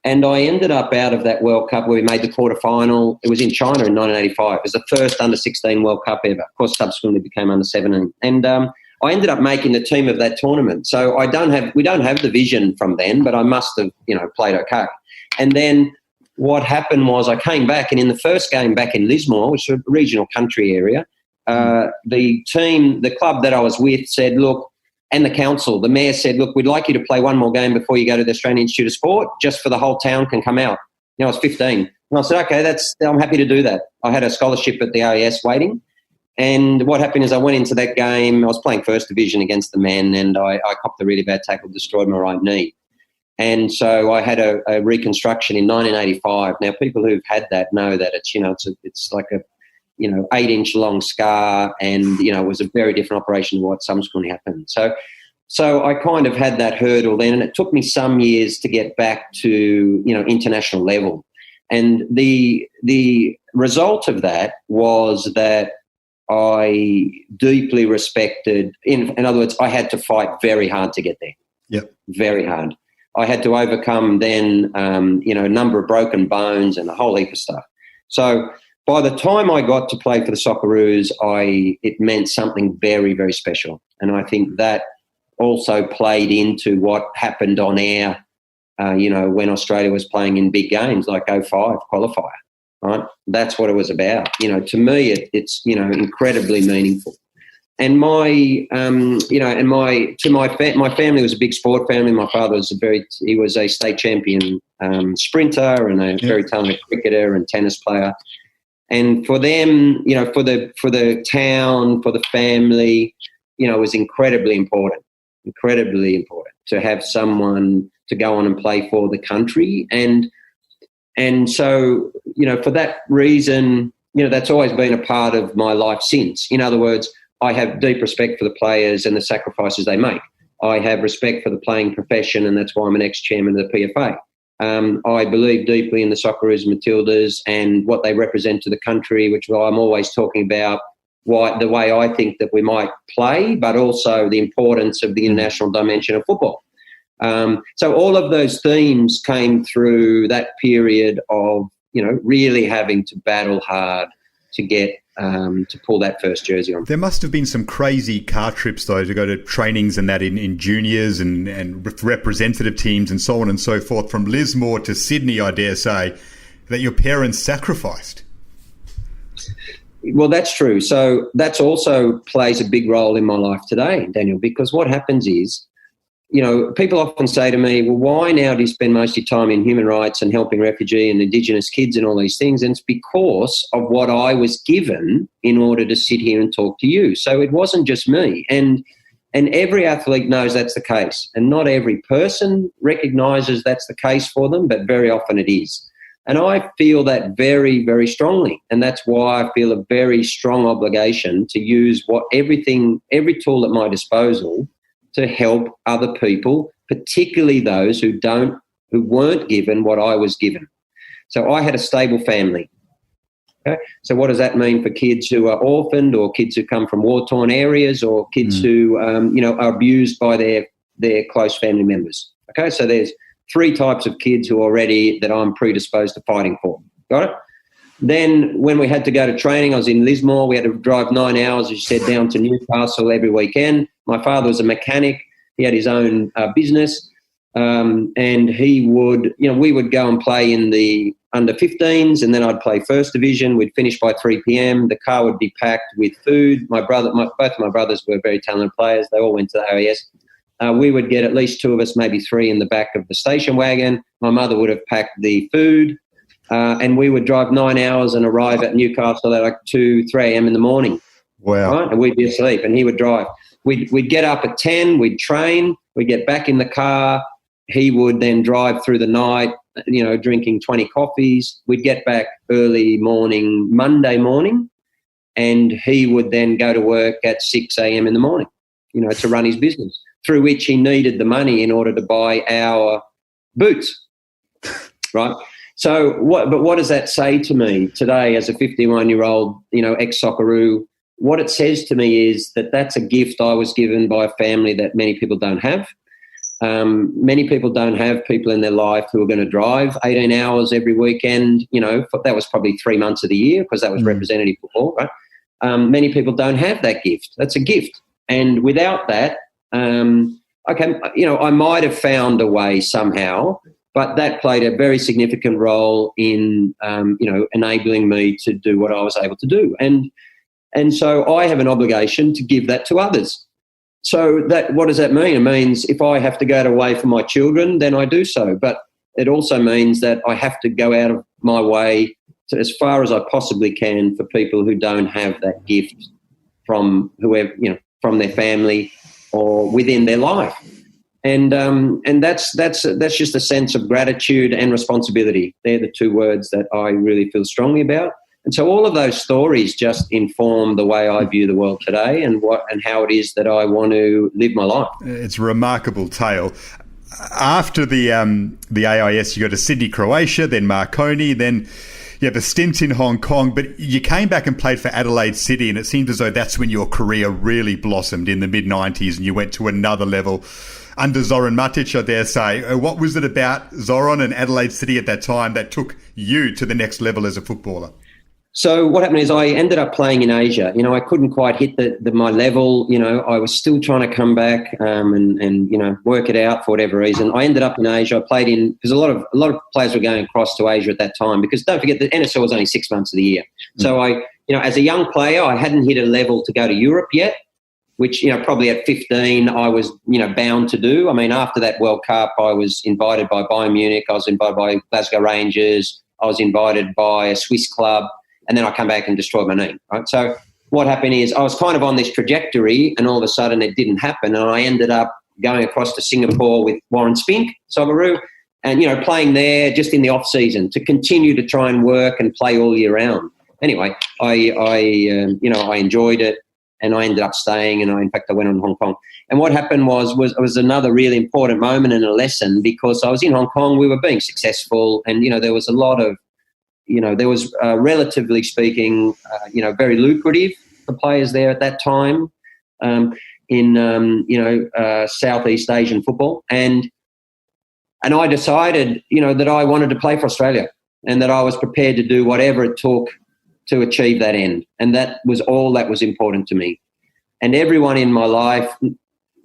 I ended up out of that World Cup where we made the quarterfinal. It was in China in 1985. It was the first under 16 World Cup ever. Of course, subsequently became under 17, and I ended up making the team of that tournament. So we don't have the vision from then, but I must have, played okay. And then what happened was I came back, and in the first game back in Lismore, which is a regional country area, the club that I was with said, look, and the council, the mayor said, look, we'd like you to play one more game before you go to the Australian Institute of Sport, just for the whole town can come out. I was 15. And I said, okay, I'm happy to do that. I had a scholarship at the AES waiting. And what happened is I went into that game. I was playing first division against the men, and I copped a really bad tackle, destroyed my right knee. And so I had a reconstruction in 1985. Now, people who've had that know that it's like a 8-inch long scar, and it was a very different operation to what subsequently happened. So I kind of had that hurdle then, and it took me some years to get back to international level. And the result of that was that I deeply respected. In other words, I had to fight very hard to get there. Yep, very hard. I had to overcome then, a number of broken bones and a whole heap of stuff. So by the time I got to play for the Socceroos, it meant something very, very special. And I think that also played into what happened on air, when Australia was playing in big games like 05 qualifier, right? That's what it was about. To me, it's incredibly meaningful. And my family was a big sport family. My father was he was a state champion sprinter and a very talented cricketer and tennis player. And for them, for the town, for the family, it was incredibly important to have someone to go on and play for the country. And so, for that reason, that's always been a part of my life since. In other words, I have deep respect for the players and the sacrifices they make. I have respect for the playing profession, and that's why I'm an ex-chairman of the PFA. I believe deeply in the Socceroos Matildas and what they represent to the country, which I'm always talking about the way I think that we might play, but also the importance of the international dimension of football. So all of those themes came through that period of, really having to battle hard to get to pull that first jersey on. There must have been some crazy car trips, though, to go to trainings and that in juniors and representative teams and so on and so forth, from Lismore to Sydney, I dare say, that your parents sacrificed. Well, that's true. So that's also plays a big role in my life today, Daniel, because what happens is, people often say to me, well, why now do you spend most of your time in human rights and helping refugee and Indigenous kids and all these things? And it's because of what I was given in order to sit here and talk to you. So it wasn't just me. And And every athlete knows that's the case. And not every person recognises that's the case for them, but very often it is. And I feel that very, very strongly. And that's why I feel a very strong obligation to use every tool at my disposal to help other people, particularly those who weren't given what I was given. So I had a stable family. Okay? So what does that mean for kids who are orphaned, or kids who come from war-torn areas, or kids who are abused by their close family members? Okay, so there's 3 types of kids that I'm predisposed to fighting for. Got it? Then when we had to go to training, I was in Lismore. We had to drive 9 hours, as you said, down to Newcastle every weekend. My father was a mechanic. He had his own business. And he would, we would go and play in the under 15s, and then I'd play first division. We'd finish by 3 p.m. The car would be packed with food. Both of my brothers were very talented players. They all went to the AIS. We would get at least 2 of us, maybe 3, in the back of the station wagon. My mother would have packed the food, and we would drive 9 hours and arrive at Newcastle at like 2, 3 a.m. in the morning. Wow. Right? And we'd be asleep, and he would drive. We'd get up at 10, we'd train, we'd get back in the car. He would then drive through the night, drinking 20 coffees. We'd get back early morning, Monday morning, and he would then go to work at 6 a.m. in the morning, to run his business, through which he needed the money in order to buy our boots, right? So what does that say to me today as a 51-year-old, ex-Socceroo? What it says to me is that that's a gift I was given by a family that many people don't have. Many people don't have people in their life who are going to drive 18 hours every weekend. That was probably 3 months of the year, because that was representative football, right? Many people don't have that gift. That's a gift. And without that, I might have found a way somehow, but that played a very significant role in, enabling me to do what I was able to do. And so I have an obligation to give that to others. So what does that mean? It means if I have to go away for my children, then I do so. But it also means that I have to go out of my way to, as far as I possibly can, for people who don't have that gift from whoever, from their family or within their life. And that's just a sense of gratitude and responsibility. They're the 2 words that I really feel strongly about. And so all of those stories just inform the way I view the world today and how it is that I want to live my life. It's a remarkable tale. After the AIS, you go to Sydney, Croatia, then Marconi, then you have a stint in Hong Kong, but you came back and played for Adelaide City, and it seemed as though that's when your career really blossomed in the mid-90s, and you went to another level under Zoran Matic, I dare say. What was it about Zoran and Adelaide City at that time that took you to the next level as a footballer? So what happened is I ended up playing in Asia. I couldn't quite hit my level. I was still trying to come back and work it out for whatever reason. I ended up in Asia. I played in, because a lot of players were going across to Asia at that time, because don't forget the NSL was only 6 months of the year. So I, as a young player, I hadn't hit a level to go to Europe yet, which, probably at 15 I was, bound to do. I mean, after that World Cup, I was invited by Bayern Munich. I was invited by Glasgow Rangers. I was invited by a Swiss club. And then I come back and destroy my knee, right? So what happened is I was kind of on this trajectory, and all of a sudden it didn't happen. And I ended up going across to Singapore with Warren Spink, Socceroo, and, playing there just in the off-season to continue to try and work and play all year round. Anyway, I enjoyed it, and I ended up staying, and in fact I went on Hong Kong. And what happened was another really important moment and a lesson, because I was in Hong Kong, we were being successful, and, there was a lot of, there was, relatively speaking, very lucrative for players there at that time in Southeast Asian football. And I decided, that I wanted to play for Australia, and that I was prepared to do whatever it took to achieve that end. And that was all that was important to me. And everyone in my life,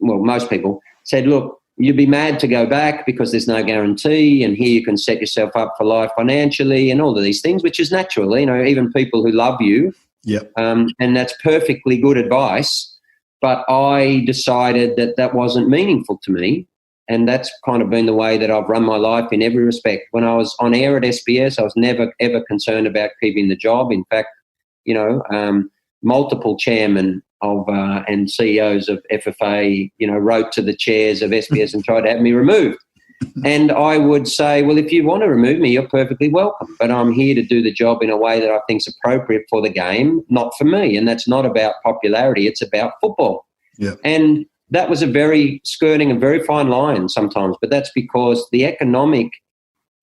well, most people, said, look, you'd be mad to go back because there's no guarantee, and here you can set yourself up for life financially and all of these things, which is natural, even people who love you. Yep. And that's perfectly good advice. But I decided that wasn't meaningful to me, and that's kind of been the way that I've run my life in every respect. When I was on air at SBS, I was never, ever concerned about keeping the job. In fact, multiple chairmen of and CEOs of FFA, wrote to the chairs of SBS and tried to have me removed. And I would say, well, if you want to remove me, you're perfectly welcome. But I'm here to do the job in a way that I think is appropriate for the game, not for me. And that's not about popularity. It's about football. Yeah. And that was skirting a very fine line sometimes. But that's because the economic,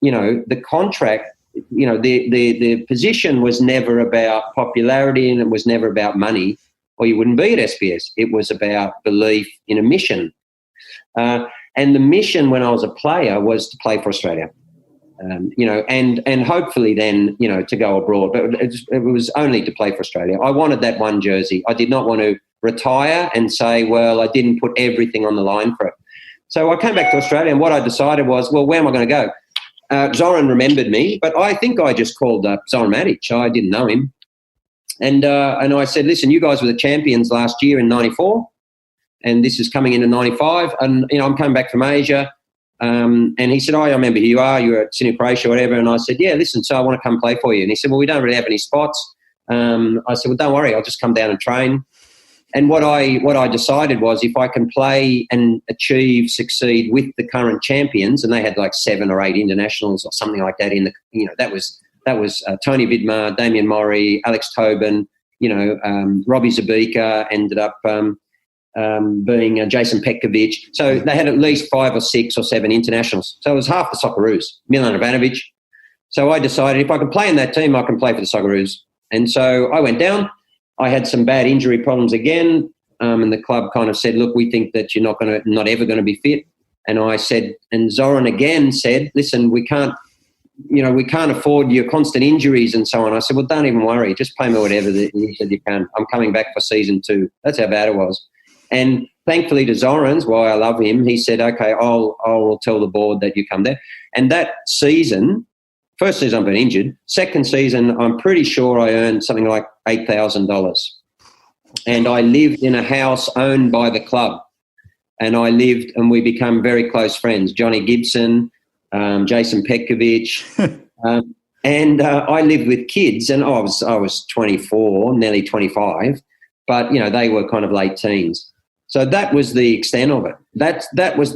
the contract, the position was never about popularity and it was never about money, or you wouldn't be at SBS. It was about belief in a mission. And the mission when I was a player was to play for Australia, and hopefully then, to go abroad. But it was only to play for Australia. I wanted that one jersey. I did not want to retire and say, well, I didn't put everything on the line for it. So I came back to Australia, and what I decided was, well, where am I going to go? Zoran remembered me, but I think I just called up Zoran Matic. I didn't know him. And I said, listen, you guys were the champions last year in 94. And this is coming into 95, and, I'm coming back from Asia. And he said, I remember who you are. You're at Sydney, Croatia, whatever. And I said, yeah, listen, so I want to come play for you. And he said, well, we don't really have any spots. I said, well, don't worry, I'll just come down and train. And what I decided was if I can play and succeed with the current champions, and they had like 7 or 8 internationals or something like that in the, that was Tony Vidmar, Damien Murray, Alex Tobin, Robbie Zabika ended up being Jason Petkovic. So they had at least 5 or 6 or 7 internationals. So it was half the Socceroos, Milan Ivanovic. So I decided if I can play in that team, I can play for the Socceroos. And so I went down. I had some bad injury problems again, and the club kind of said, look, we think that you're not ever going to be fit. And I said, and Zoran again said, listen, we can't afford your constant injuries and so on. I said, well, don't even worry. Just pay me whatever you said you can. I'm coming back for season 2. That's how bad it was. And thankfully to Zoran's, why I love him, he said, okay, I'll tell the board that you come there. And that season, first season I've been injured. Second season, I'm pretty sure I earned something like $8,000. And I lived in a house owned by the club. And we became very close friends. Johnny Gibson, Jason Petkovic. And I lived with kids, and I was 24, nearly 25, but, they were kind of late teens. So that was the extent of it. That was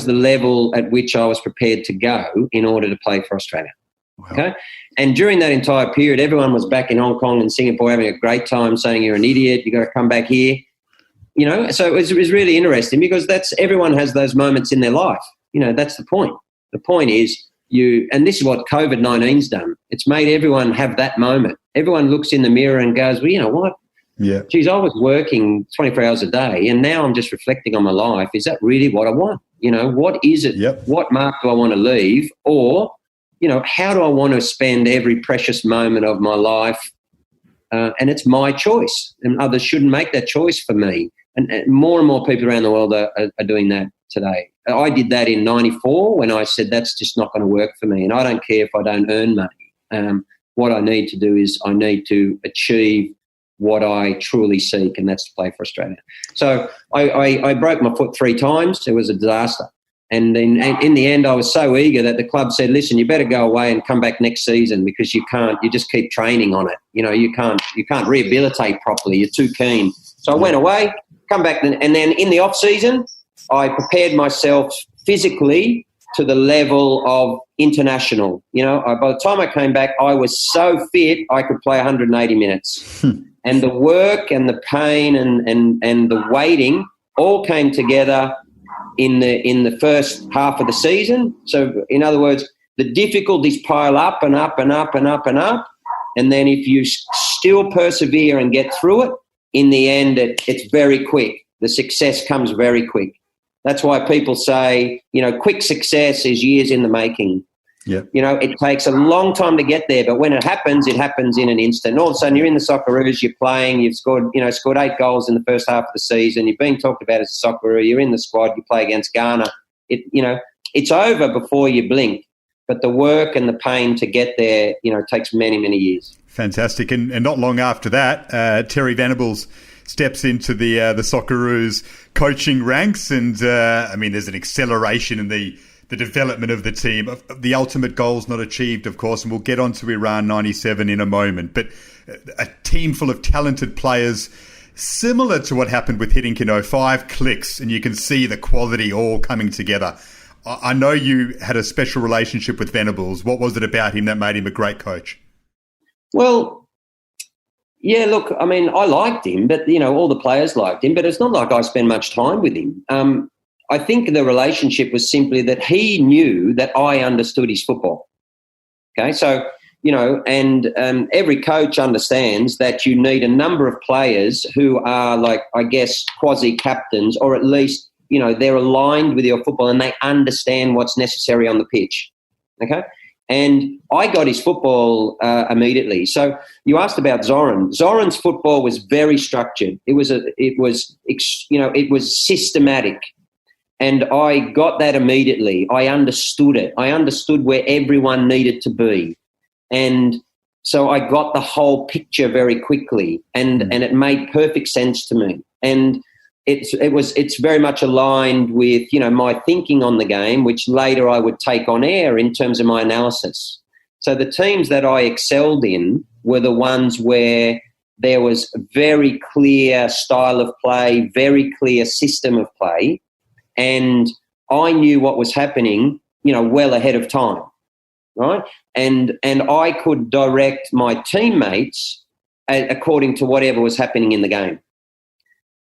the level at which I was prepared to go in order to play for Australia. Wow. Okay, and during that entire period, everyone was back in Hong Kong and Singapore having a great time, saying you're an idiot, you got to come back here. So it was really interesting because everyone has those moments in their life. That's the point. The point is and this is what COVID-19's done. It's made everyone have that moment. Everyone looks in the mirror and goes, well, you know what? Yeah. Geez, I was working 24 hours a day and now I'm just reflecting on my life. Is that really what I want? What is it? Yep. What mark do I want to leave? Or, how do I want to spend every precious moment of my life? And it's my choice, and others shouldn't make that choice for me. And more people around the world are doing that today. I did that in 94 when I said that's just not going to work for me, and I don't care if I don't earn money. What I need to do is I need to achieve what I truly seek, and that's to play for Australia. So I broke my foot 3 times. It was a disaster. And then in the end, I was so eager that the club said, listen, you better go away and come back next season because you just keep training on it. You can't rehabilitate properly. You're too keen. So I went away, come back, and then in the off season, I prepared myself physically to the level of international. By the time I came back, I was so fit I could play 180 minutes. And the work and the pain and the waiting all came together in the first half of the season. So, in other words, the difficulties pile up and up and up and up and up. And then if you still persevere and get through it, in the end, it's very quick. The success comes very quick. That's why people say, quick success is years in the making. Yeah. It takes a long time to get there, but when it happens in an instant. And all of a sudden, you're in the Socceroos, you're playing, you've scored 8 goals in the first half of the season. You're being talked about as a Socceroo. You're in the squad. You play against Ghana. It's over before you blink. But the work and the pain to get there, takes many, many years. Fantastic. And not long after that, Terry Venables steps into the Socceroos coaching ranks, and there's an acceleration in the the development of the team. The ultimate goal's not achieved, of course, and we'll get on to Iran 97 in a moment. But a team full of talented players, similar to what happened with Hiddink in '05, clicks, and you can see the quality all coming together. I know you had a special relationship with Venables. What was it about him that made him a great coach? Well, yeah, look, I mean, I liked him, but, all the players liked him, but it's not like I spent much time with him. I think the relationship was simply that he knew that I understood his football. Okay, so, and every coach understands that you need a number of players who are like, I guess, quasi-captains, or at least, they're aligned with your football and they understand what's necessary on the pitch. Okay? And I got his football immediately. So you asked about Zoran. Zoran's football was very structured. It was systematic. And I got that immediately. I understood it. I understood where everyone needed to be. And so I got the whole picture very quickly, and it made perfect sense to me. And it's very much aligned with, my thinking on the game, which later I would take on air in terms of my analysis. So the teams that I excelled in were the ones where there was very clear style of play, very clear system of play, and I knew what was happening, well ahead of time, right? And I could direct my teammates according to whatever was happening in the game.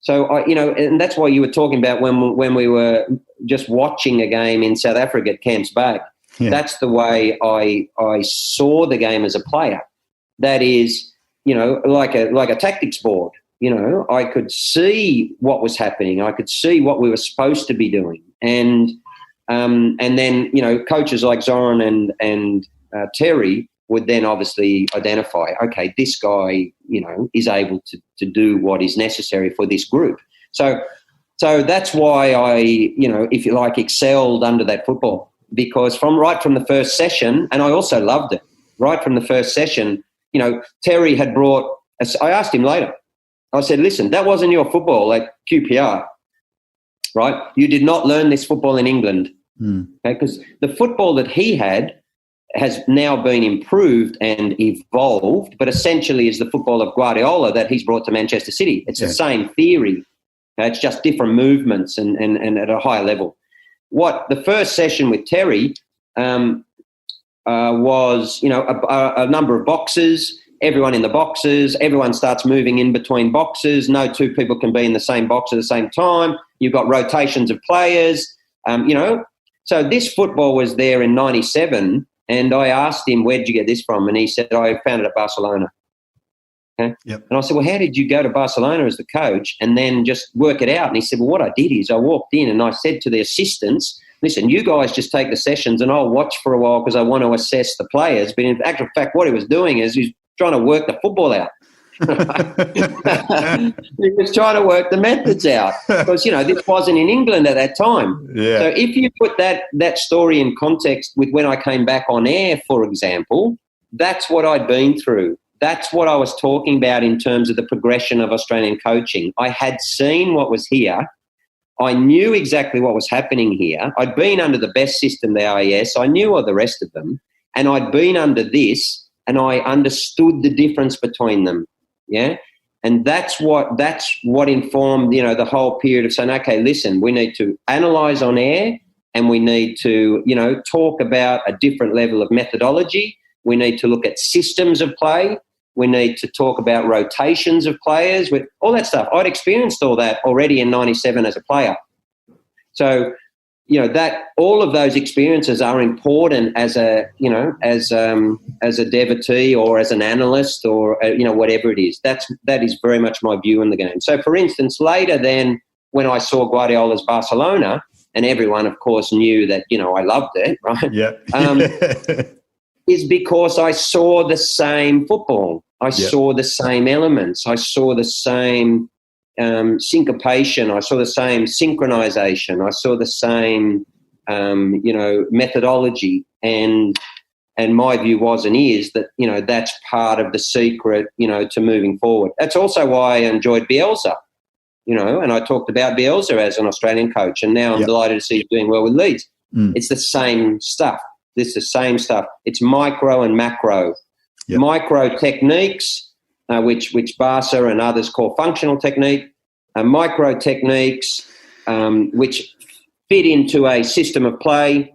So, and that's why you were talking about when we were just watching a game in South Africa at Camps Back. Yeah. That's the way I saw the game as a player. That is, like a tactics board. I could see what was happening. I could see what we were supposed to be doing. And then, coaches like Zoran and Terry would then obviously identify, okay, this guy, is able to do what is necessary for this group. So that's why I, if you like, excelled under that football, because right from the first session, and I also loved it, right from the first session, Terry had brought, I asked him later, I said, listen, that wasn't your football at QPR, right? You did not learn this football in England, okay? Because the football that he had has now been improved and evolved, but essentially is the football of Guardiola that he's brought to Manchester City. It's the same theory. It's just different movements and at a higher level. What the first session with Terry was, a number of boxes, everyone in the boxes, everyone starts moving in between boxes. No two people can be in the same box at the same time. You've got rotations of players, So this football was there in 97. And I asked him, where did you get this from? And he said, I found it at Barcelona. Okay? Yep. And I said, well, how did you go to Barcelona as the coach and then just work it out? And he said, well, what I did is I walked in and I said to the assistants, listen, you guys just take the sessions and I'll watch for a while because I want to assess the players. But in actual fact, what he was doing is he's trying to work the football out. He was trying to work the methods out because, this wasn't in England at that time. Yeah. So if you put that story in context with when I came back on air, for example, that's what I'd been through. That's what I was talking about in terms of the progression of Australian coaching. I had seen what was here. I knew exactly what was happening here. I'd been under the best system, the AES. I knew all the rest of them. And I'd been under this and I understood the difference between them. Yeah. And that's what informed, the whole period of saying, okay, listen, we need to analyse on air and we need to, talk about a different level of methodology. We need to look at systems of play. We need to talk about rotations of players, with all that stuff. I'd experienced all that already in 97 as a player. So, that all of those experiences are important as a devotee or as an analyst or, whatever it is. That is very much my view in the game. So, for instance, later then when I saw Guardiola's Barcelona, and everyone, of course, knew that, I loved it, right? Yeah. Is because I saw the same football. I saw the same elements. I saw the same syncopation. I saw the same synchronization. I saw the same, methodology. And my view was and is that, that's part of the secret, to moving forward. That's also why I enjoyed Bielsa, and I talked about Bielsa as an Australian coach. And now I'm delighted to see he's doing well with Leeds. It's the same stuff. It's the same stuff. It's micro and macro. Yep. Micro techniques, which Barca and others call functional technique. Micro techniques, which fit into a system of play,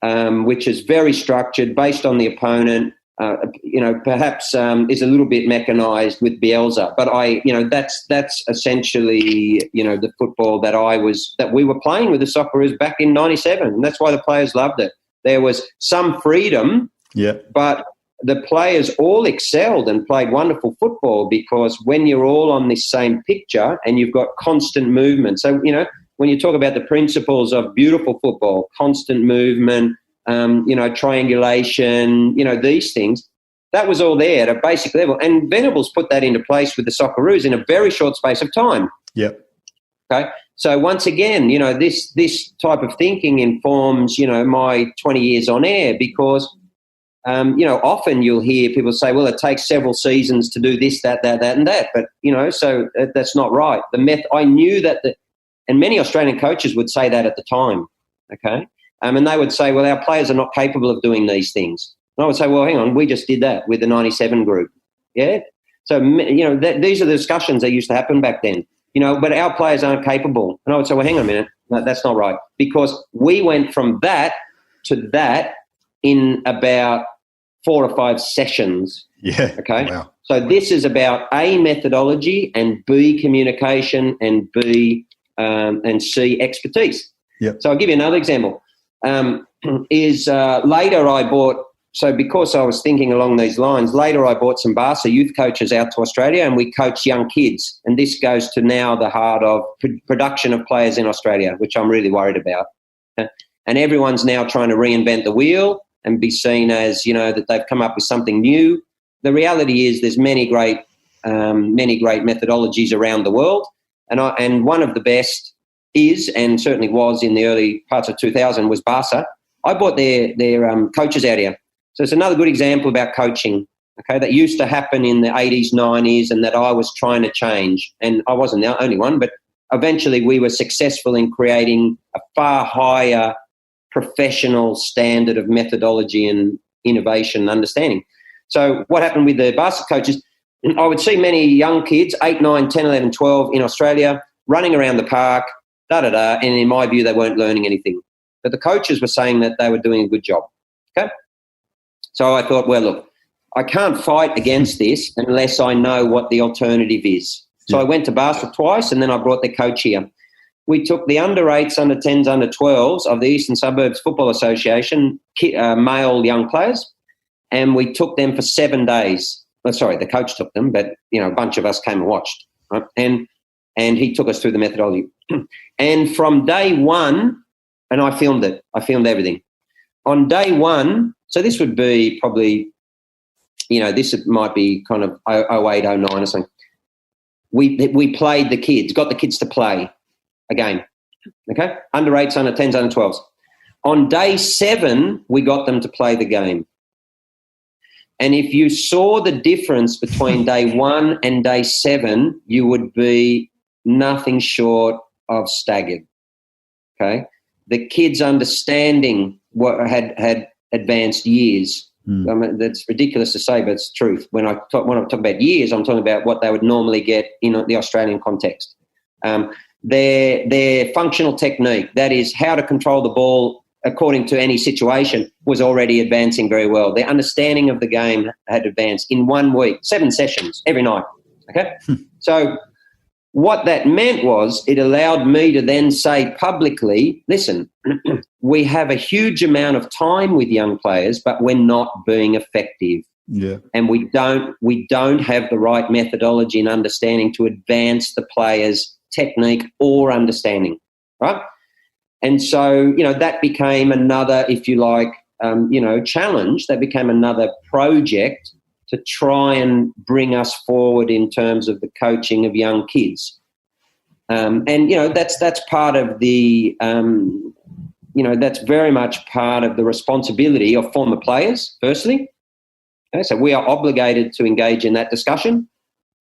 which is very structured, based on the opponent. Perhaps is a little bit mechanised with Bielsa, but that's essentially the football that we were playing with the Socceroos back in '97, and that's why the players loved it. There was some freedom, but the players all excelled and played wonderful football, because when you're all on this same picture and you've got constant movement. So when you talk about the principles of beautiful football, constant movement, triangulation, these things, that was all there at a basic level. And Venables put that into place with the Socceroos in a very short space of time. Yep. Okay. So once again, this type of thinking informs, my 20 years on air, because, often you'll hear people say, well, it takes several seasons to do this, that, and that. But, so that's not right. I knew that, and many Australian coaches would say that at the time. Okay. And they would say, well, our players are not capable of doing these things. And I would say, well, hang on, we just did that with the 97 group. Yeah. So, these are the discussions that used to happen back then, but our players aren't capable. And I would say, well, hang on a minute. No, that's not right. Because we went from that to that in about 4 or 5 sessions. Yeah. Okay. Wow. So this is about A, methodology, and B, communication, and B, and C, expertise. Yep. So I'll give you another example. Later I bought, so because I was thinking along these lines, later I bought some Barca youth coaches out to Australia, and we coach young kids. And this goes to now the heart of production of players in Australia, which I'm really worried about. And everyone's now trying to reinvent the wheel and be seen as, that they've come up with something new. The reality is there's many great methodologies around the world. And one of the best is, and certainly was in the early parts of 2000, was Barca. I bought their coaches out here. So it's another good example about coaching, okay, that used to happen in the 80s, 90s, and that I was trying to change. And I wasn't the only one, but eventually we were successful in creating a far higher professional standard of methodology and innovation and understanding. So what happened with the Barca coaches, I would see many young kids, 8, 9, 10, 11, 12 in Australia, running around the park, and in my view, they weren't learning anything. But the coaches were saying that they were doing a good job. Okay? So I thought, well, look, I can't fight against this unless I know what the alternative is. So I went to Barca twice, and then I brought the coach here. We took the under-8s, under-10s, under-12s of the Eastern Suburbs Football Association, male young players, and we took them for 7 days. Well, sorry, the coach took them, but, a bunch of us came and watched. Right? And he took us through the methodology. And from day one, and I filmed it. I filmed everything. On day one, so this would be probably, this might be kind of 08, 09 or something. We played the kids, got the kids to play a game, okay? Under-8s, under-10s, under-12s. On day 7, we got them to play the game. And if you saw the difference between day 1 and day 7, you would be nothing short of staggered, okay? The kids' understanding had advanced years. I mean, that's ridiculous to say, but it's truth. When I talk about years, I'm talking about what they would normally get in the Australian context. Their functional technique, that is how to control the ball according to any situation, was already advancing very well. Their understanding of the game had advanced in 1 week, 7 sessions every night, okay? So what that meant was it allowed me to then say publicly, listen, we have a huge amount of time with young players, but we're not being effective. Yeah. And we don't have the right methodology and understanding to advance the players' technique or understanding, right? And so, that became another, if you like, challenge. That became another project to try and bring us forward in terms of the coaching of young kids. That's part of the, that's very much part of the responsibility of former players, firstly. Okay, so we are obligated to engage in that discussion.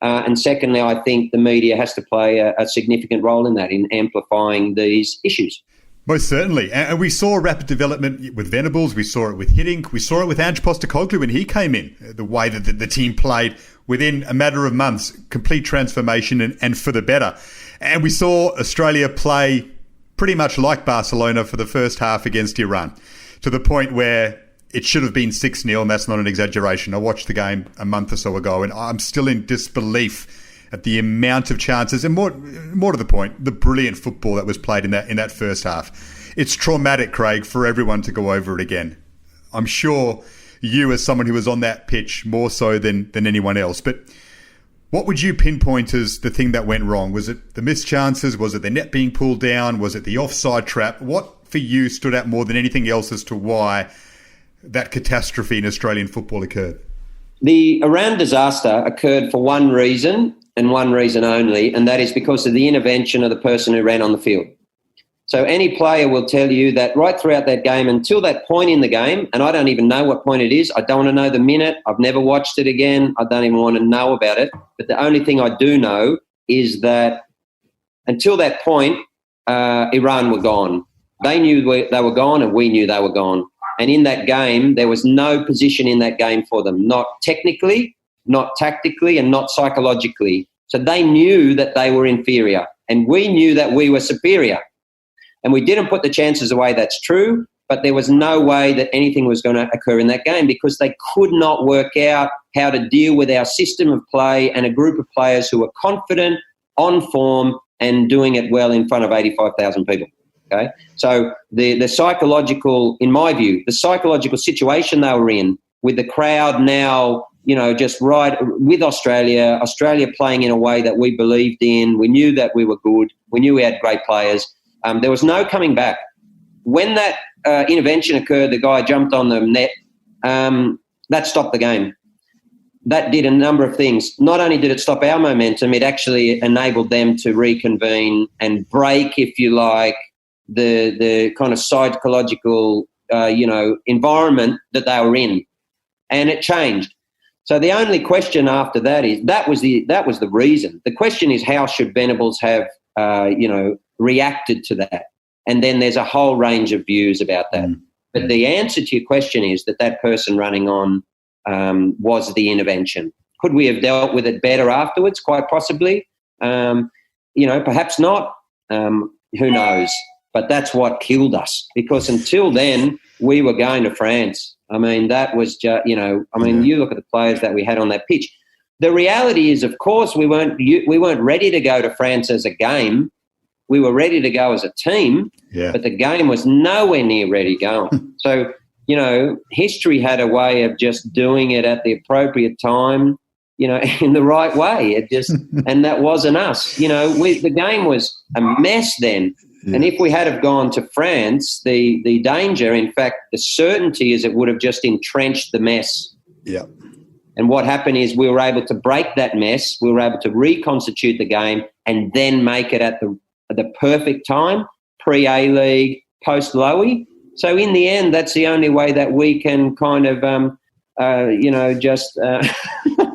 And secondly, I think the media has to play a significant role in that, in amplifying these issues. Most certainly. And we saw rapid development with Venables. We saw it with Hiddink. We saw it with Ange Postecoglou when he came in. The way that the team played within a matter of months, complete transformation and for the better. And we saw Australia play pretty much like Barcelona for the first half against Iran, to the point where it should have been 6-0, and that's not an exaggeration. I watched the game a month or so ago, and I'm still in disbelief at the amount of chances, and more to the point, the brilliant football that was played in that first half. It's traumatic, Craig, for everyone to go over it again. I'm sure you, as someone who was on that pitch, more so than anyone else. But what would you pinpoint as the thing that went wrong? Was it the missed chances? Was it the net being pulled down? Was it the offside trap? What, for you, stood out more than anything else as to why that catastrophe in Australian football occurred? The Iran disaster occurred for one reason and one reason only, and that is because of the intervention of the person who ran on the field. So any player will tell you that right throughout that game, until that point in the game, and I don't even know what point it is, I don't want to know the minute, I've never watched it again, I don't even want to know about it, but the only thing I do know is that until that point, Iran were gone. They knew they were gone, and we knew they were gone. And in that game, there was no position in that game for them, not technically, not tactically, and not psychologically. So they knew that they were inferior, and we knew that we were superior. And we didn't put the chances away, that's true, but there was no way that anything was going to occur in that game because they could not work out how to deal with our system of play and a group of players who were confident, on form, and doing it well in front of 85,000 people. Okay, so the psychological, in my view, the psychological situation they were in with the crowd now, just right with Australia playing in a way that we believed in. We knew that we were good. We knew we had great players. There was no coming back. When that intervention occurred, the guy jumped on the net. That stopped the game. That did a number of things. Not only did it stop our momentum, it actually enabled them to reconvene and break, if you like, the kind of psychological, environment that they were in, and it changed. So the only question after that is that was the reason. The question is how should Venables have reacted to that, and then there's a whole range of views about that. But the answer to your question is that person running on was the intervention. Could we have dealt with it better afterwards? Quite possibly. Perhaps not. Who knows? But that's what killed us, because until then we were going to France. I mean, that was just, you look at the players that we had on that pitch. The reality is, of course, we weren't ready to go to France as a game. We were ready to go as a team, but the game was nowhere near ready going. So, history had a way of just doing it at the appropriate time, in the right way. It just, and that wasn't us. The game was a mess then. Yeah. And if we had have gone to France, the danger, in fact, the certainty is it would have just entrenched the mess. Yeah. And what happened is we were able to break that mess. We were able to reconstitute the game and then make it at the perfect time, pre-A-League, post-Lowy. So in the end, that's the only way that we can kind of,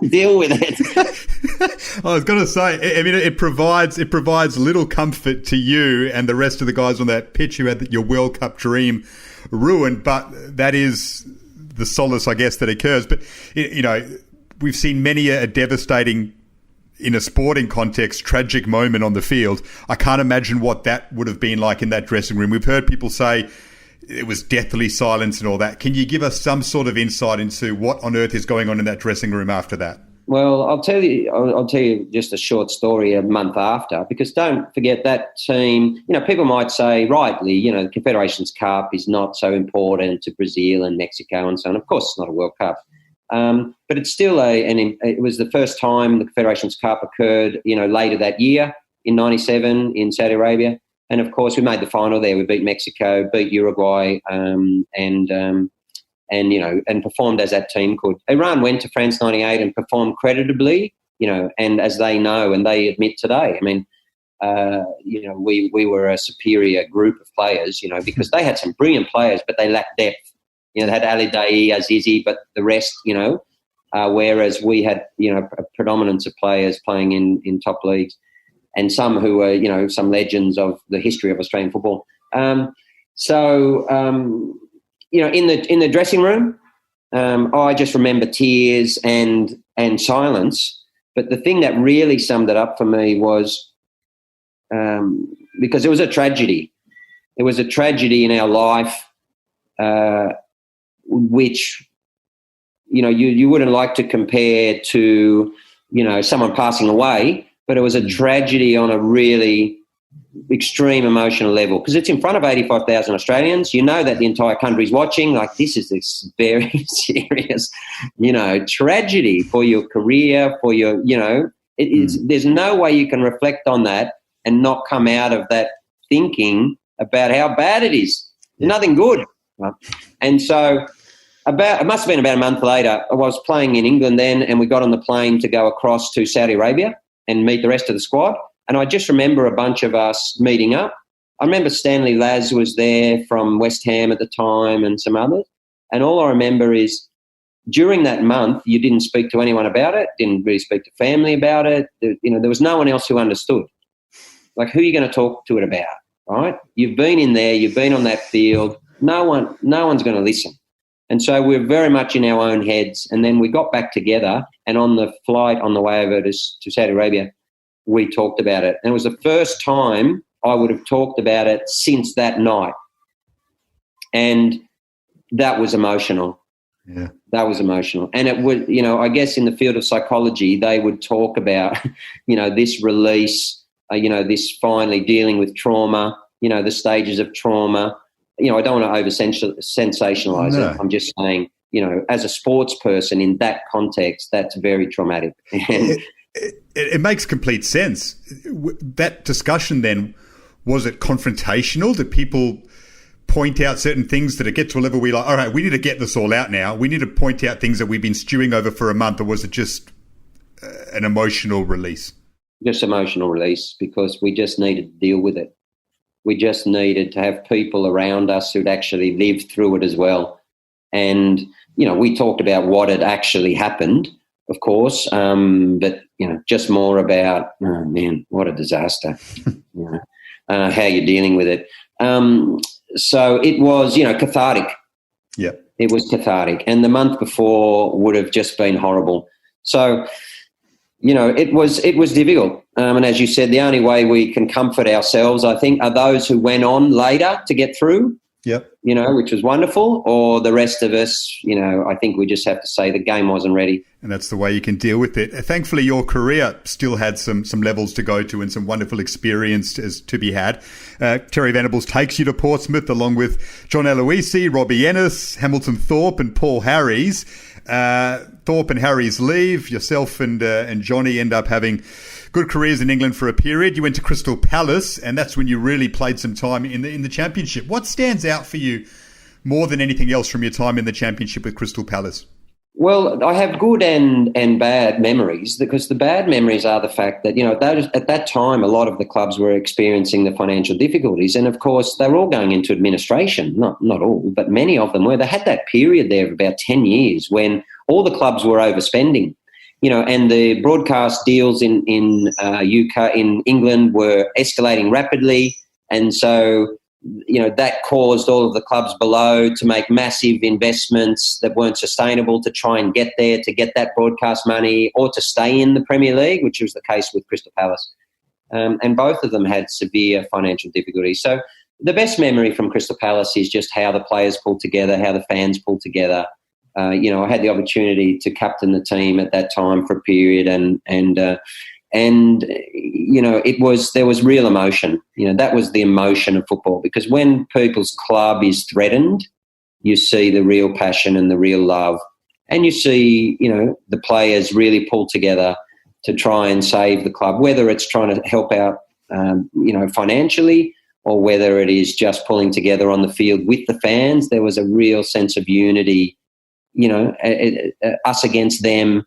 deal with it. I was going to say, it provides little comfort to you and the rest of the guys on that pitch who had your World Cup dream ruined, but that is the solace, I guess, that occurs. But, we've seen many a devastating, in a sporting context, tragic moment on the field. I can't imagine what that would have been like in that dressing room. We've heard people say it was deathly silence and all that. Can you give us some sort of insight into what on earth is going on in that dressing room after that? Well, I'll tell you just a short story a month after, because don't forget that team, people might say rightly, the Confederations Cup is not so important to Brazil and Mexico and so on. Of course, it's not a World Cup. But it's still it was the first time the Confederations Cup occurred, later that year in 97 in Saudi Arabia. And of course, we made the final there. We beat Mexico, beat Uruguay, and performed as that team could. Iran went to France 98 and performed creditably, and as they know and they admit today. I mean, we were a superior group of players, because they had some brilliant players, but they lacked depth. They had Ali Daei, Azizi, but the rest, whereas we had, a predominance of players playing in top leagues, and some who were, some legends of the history of Australian football. In the dressing room, I just remember tears and silence. But the thing that really summed it up for me was because it was a tragedy. It was a tragedy in our life, which, you wouldn't like to compare to, someone passing away, but it was a tragedy on a really extreme emotional level because it's in front of 85,000 Australians. You know that the entire country's watching. Like, this very serious, tragedy for your career, for your, there's no way you can reflect on that and not come out of that thinking about how bad it is. Nothing good. And so it must have been about a month later, I was playing in England then, and we got on the plane to go across to Saudi Arabia and meet the rest of the squad. And I just remember a bunch of us meeting up. I remember Stanley Laz was there from West Ham at the time and some others. And all I remember is during that month, you didn't speak to anyone about it, didn't really speak to family about it. There was no one else who understood. Like, who are you going to talk to it about, right? You've been in there, you've been on that field. No one's going to listen. And so we're very much in our own heads. And then we got back together, and on the flight on the way over to Saudi Arabia, we talked about it. And it was the first time I would have talked about it since that night. And that was emotional. Yeah. That was emotional. And it would, I guess in the field of psychology, they would talk about, this release, this finally dealing with trauma, the stages of trauma. I don't want to over-sensationalize it. I'm just saying, as a sports person in that context, that's very traumatic. It makes complete sense. That discussion then, was it confrontational? Did people point out certain things that it get to a level where you're like, all right, we need to get this all out now. We need to point out things that we've been stewing over for a month, or was it just an emotional release? Just emotional release, because we just needed to deal with it. We just needed to have people around us who'd actually lived through it as well. And, we talked about what had actually happened, of course, but, just more about, oh, man, what a disaster, how you're dealing with it. So it was, cathartic. Yeah. It was cathartic. And the month before would have just been horrible. So, it was difficult. And as you said, the only way we can comfort ourselves, I think, are those who went on later to get through. Yep. Which was wonderful, or the rest of us, I think we just have to say the game wasn't ready. And that's the way you can deal with it. Thankfully, your career still had some levels to go to and some wonderful experiences to be had. Terry Venables takes you to Portsmouth along with John Aloisi, Robbie Ennis, Hamilton Thorpe and Paul Harries. Thorpe and Harries leave. Yourself and Johnny end up having good careers in England for a period. You went to Crystal Palace, and that's when you really played some time in the Championship. What stands out for you more than anything else from your time in the Championship with Crystal Palace? Well, I have good and bad memories, because the bad memories are the fact that, at that time, a lot of the clubs were experiencing the financial difficulties. And, of course, they were all going into administration. Not all, but many of them were. They had that period there of about 10 years when all the clubs were overspending. And the broadcast deals in UK, in England, were escalating rapidly. And so, that caused all of the clubs below to make massive investments that weren't sustainable to try and get there, to get that broadcast money, or to stay in the Premier League, which was the case with Crystal Palace. And both of them had severe financial difficulties. So the best memory from Crystal Palace is just how the players pulled together, how the fans pulled together. I had the opportunity to captain the team at that time for a period, and there was real emotion. That was the emotion of football, because when people's club is threatened, you see the real passion and the real love, and you see, the players really pull together to try and save the club, whether it's trying to help out, financially, or whether it is just pulling together on the field with the fans. There was a real sense of unity, us against them.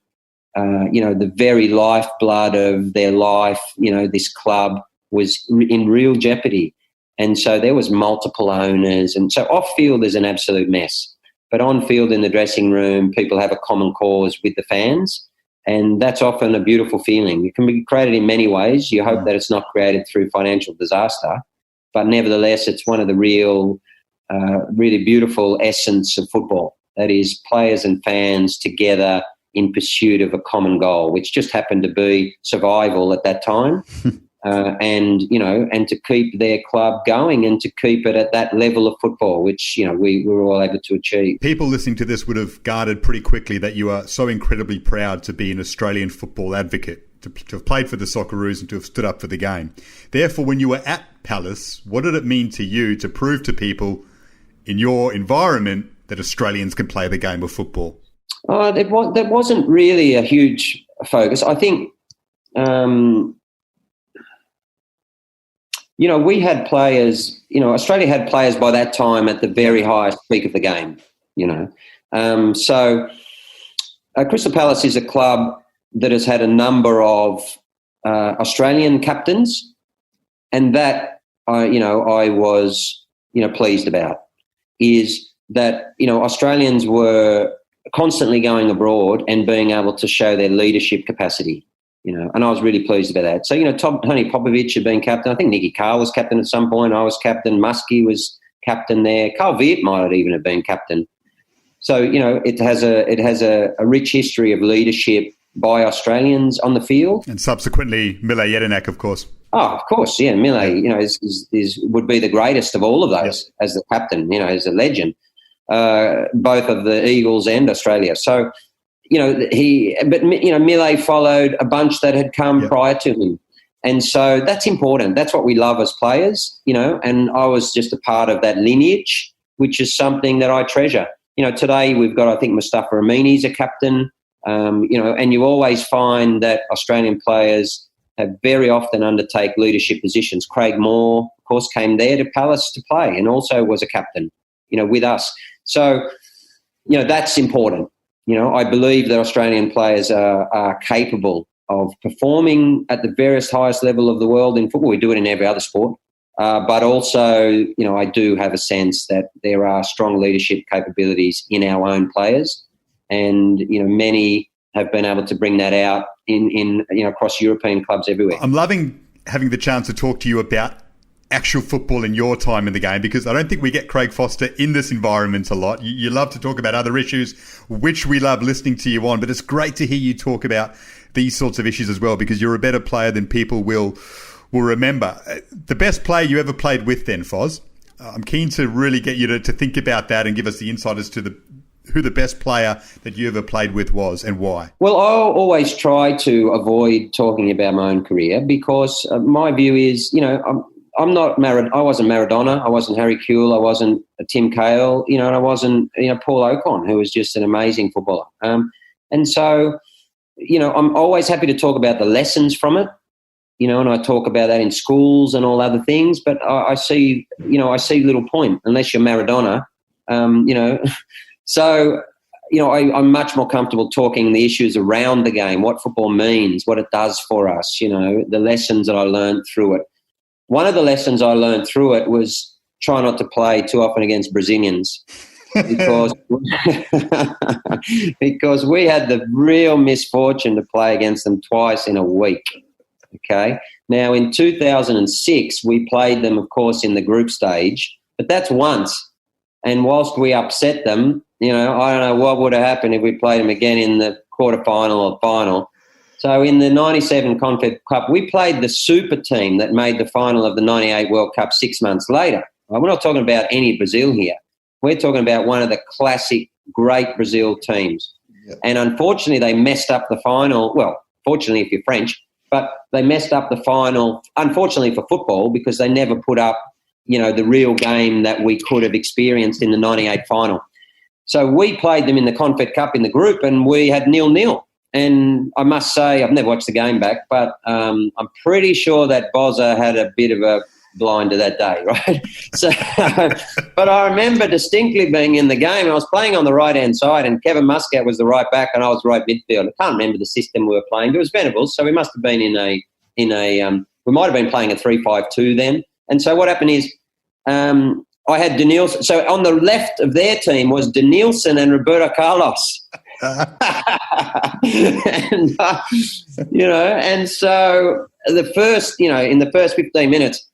The very lifeblood of their life, this club was in real jeopardy. And so there was multiple owners. And so off-field is an absolute mess. But on-field in the dressing room, people have a common cause with the fans. And that's often a beautiful feeling. It can be created in many ways. You hope that it's not created through financial disaster. but nevertheless, it's one of the really beautiful essence of football. That is players and fans together in pursuit of a common goal, which just happened to be survival at that time. And to keep their club going and to keep it at that level of football, which, we were all able to achieve. People listening to this would have guarded pretty quickly that you are so incredibly proud to be an Australian football advocate, to have played for the Socceroos and to have stood up for the game. Therefore, when you were at Palace, what did it mean to you to prove to people in your environment that Australians can play the game of football? That wasn't really a huge focus. I think, we had players, Australia had players by that time at the very highest peak of the game, So Crystal Palace is a club that has had a number of Australian captains, and that, I was, pleased about, is that, Australians were constantly going abroad and being able to show their leadership capacity. And I was really pleased about that. So, Tony Popovich had been captain. I think Nicky Carr was captain at some point. I was captain. Muskie was captain there. Carl Viet might even have been captain. So, it has a rich history of leadership by Australians on the field. And subsequently, Mile Jedinak, of course. Oh, of course, yeah. Mile, would be the greatest of all of those as the captain, as a legend, both of the Eagles and Australia. So, Mile followed a bunch that had come prior to him. And so that's important. That's what we love as players, and I was just a part of that lineage, which is something that I treasure. Today we've got, I think, Mustafa Amini's a captain, and you always find that Australian players have very often undertake leadership positions. Craig Moore, of course, came there to Palace to play and also was a captain, with us. So, that's important. I believe that Australian players are capable of performing at the various highest level of the world in football. We do it in every other sport. But also, I do have a sense that there are strong leadership capabilities in our own players. And, many have been able to bring that out in across European clubs everywhere. I'm loving having the chance to talk to you about actual football in your time in the game, because I don't think we get Craig Foster in this environment a lot. You love to talk about other issues, which we love listening to you on, but it's great to hear you talk about these sorts of issues as well, because you're a better player than people will remember. The best player you ever played with then, Foz? I'm keen to really get you to think about that and give us the insight as to who the best player that you ever played with was and why. Well, I always try to avoid talking about my own career because my view is, I'm not I wasn't Maradona, I wasn't Harry Kewell, I wasn't Tim Cahill, and I wasn't, Paul Ocon, who was just an amazing footballer. And so, I'm always happy to talk about the lessons from it, and I talk about that in schools and all other things. But I see little point unless you're Maradona, So, I'm much more comfortable talking the issues around the game, what football means, what it does for us, the lessons that I learned through it. One of the lessons I learned through it was try not to play too often against Brazilians because we had the real misfortune to play against them twice in a week. Okay. Now, in 2006, we played them, of course, in the group stage, but that's once. And whilst we upset them, I don't know what would have happened if we played them again in the quarterfinal or final. So in the 97 Confed Cup, we played the super team that made the final of the 98 World Cup 6 months later. We're not talking about any Brazil here. We're talking about one of the classic great Brazil teams. Yep. And unfortunately, they messed up the final. Well, fortunately if you're French, but they messed up the final, unfortunately for football, because they never put up, the real game that we could have experienced in the 98 final. So we played them in the Confed Cup in the group and we had 0-0. And I must say, I've never watched the game back, but I'm pretty sure that Bozza had a bit of a blinder that day, right? So, but I remember distinctly being in the game. I was playing on the right-hand side and Kevin Muscat was the right back and I was right midfield. I can't remember the system we were playing, but it was Venables, so we must have been we might have been playing a 3-5-2 then. And so what happened is I had Denilson. So on the left of their team was Denilson and Roberto Carlos. And, and so the first, in the first 15 minutes,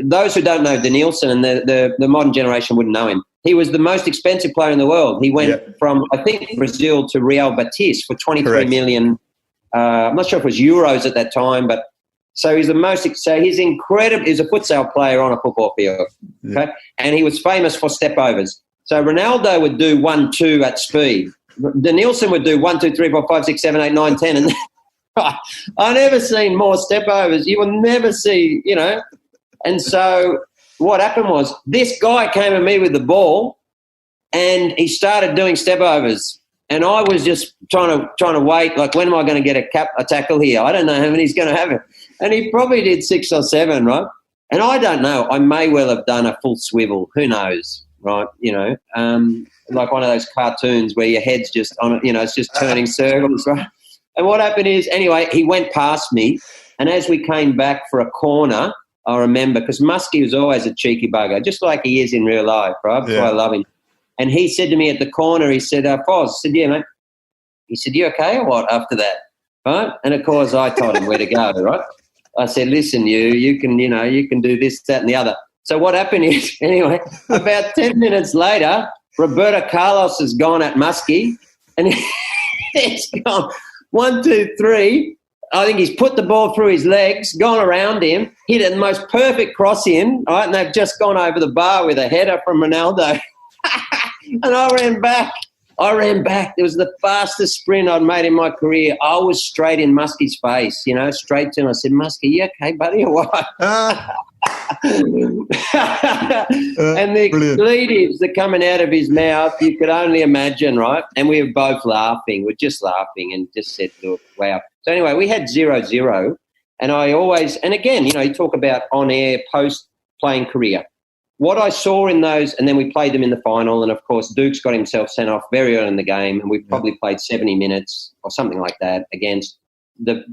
those who don't know Danielson and the modern generation wouldn't know him. He was the most expensive player in the world. He went from, I think, Brazil to Real Betis for 23 million. I'm not sure if it was euros at that time, but so he's he's incredible. He's a futsal player on a football field, okay? And he was famous for step overs. So Ronaldo would do 1-2 at speed. Danielson would do 1, 2, 3, 4, 5, 6, 7, 8, 9, 10, and I never seen more step overs. You will never see, And so what happened was this guy came at me with the ball, and he started doing step overs. And I was just trying to wait, like, when am I going to get a tackle here? I don't know how many he's going to have it. And he probably did 6 or 7, right? And I don't know. I may well have done a full swivel. Who knows, right? Like one of those cartoons where your head's just on, it's just turning circles, right? And what happened is, anyway, he went past me, and as we came back for a corner, I remember, because Muskie was always a cheeky bugger, just like he is in real life, right? That's why I love him. And he said to me at the corner, he said, Foz, I said, yeah, mate. He said, you okay or what after that? Right? And, of course, I told him where to go, right? I said, listen, you can do this, that, and the other. So what happened is, anyway, about 10 minutes later, Roberto Carlos has gone at Muskie, and he's gone 1, 2, 3. I think he's put the ball through his legs, gone around him, hit it the most perfect cross in, right? And they've just gone over the bar with a header from Ronaldo. And I ran back. It was the fastest sprint I'd made in my career. I was straight in Muskie's face, straight to him. I said, Muskie, you okay, buddy, or what? And the expletives that coming out of his mouth, you could only imagine, right? And we were both laughing. We're just laughing and just said, look, wow. So anyway, we had 0-0. And I always, and again, you talk about on-air post-playing career. What I saw in those, and then we played them in the final, and, of course, Dukes got himself sent off very early in the game, and we probably played 70 minutes or something like that against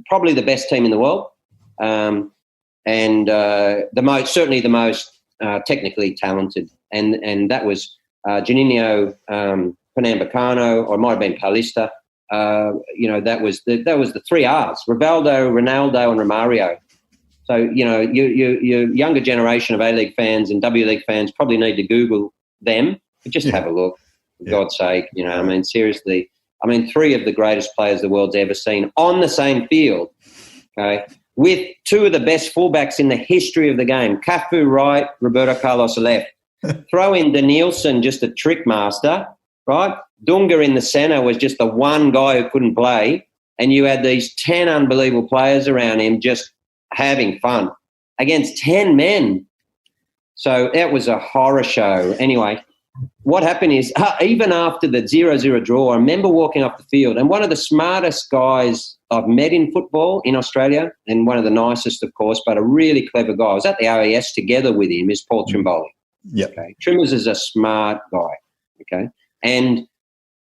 probably the best team in the world, and certainly the most technically talented. And that was Juninho Pernambucano, or it might have been Paulista. That was the 3 R's: Rivaldo, Ronaldo, and Romario. So, your younger generation of A-League fans and W-League fans probably need to Google them. But just have a look, for God's sake. Seriously. 3 of the greatest players the world's ever seen on the same field, okay, with 2 of the best fullbacks in the history of the game. Cafu right, Roberto Carlos left. Throw in Danielson, just a trick master, right? Dunga in the centre was just the one guy who couldn't play, and you had these 10 unbelievable players around him just having fun against 10 men. So that was a horror show. Anyway, what happened is, even after the 0-0 draw, I remember walking off the field, and one of the smartest guys I've met in football in Australia, and one of the nicest, of course, but a really clever guy. I was at the OAS together with him, is Paul Trimboli. Yep. Okay. Trimmers is a smart guy, okay? And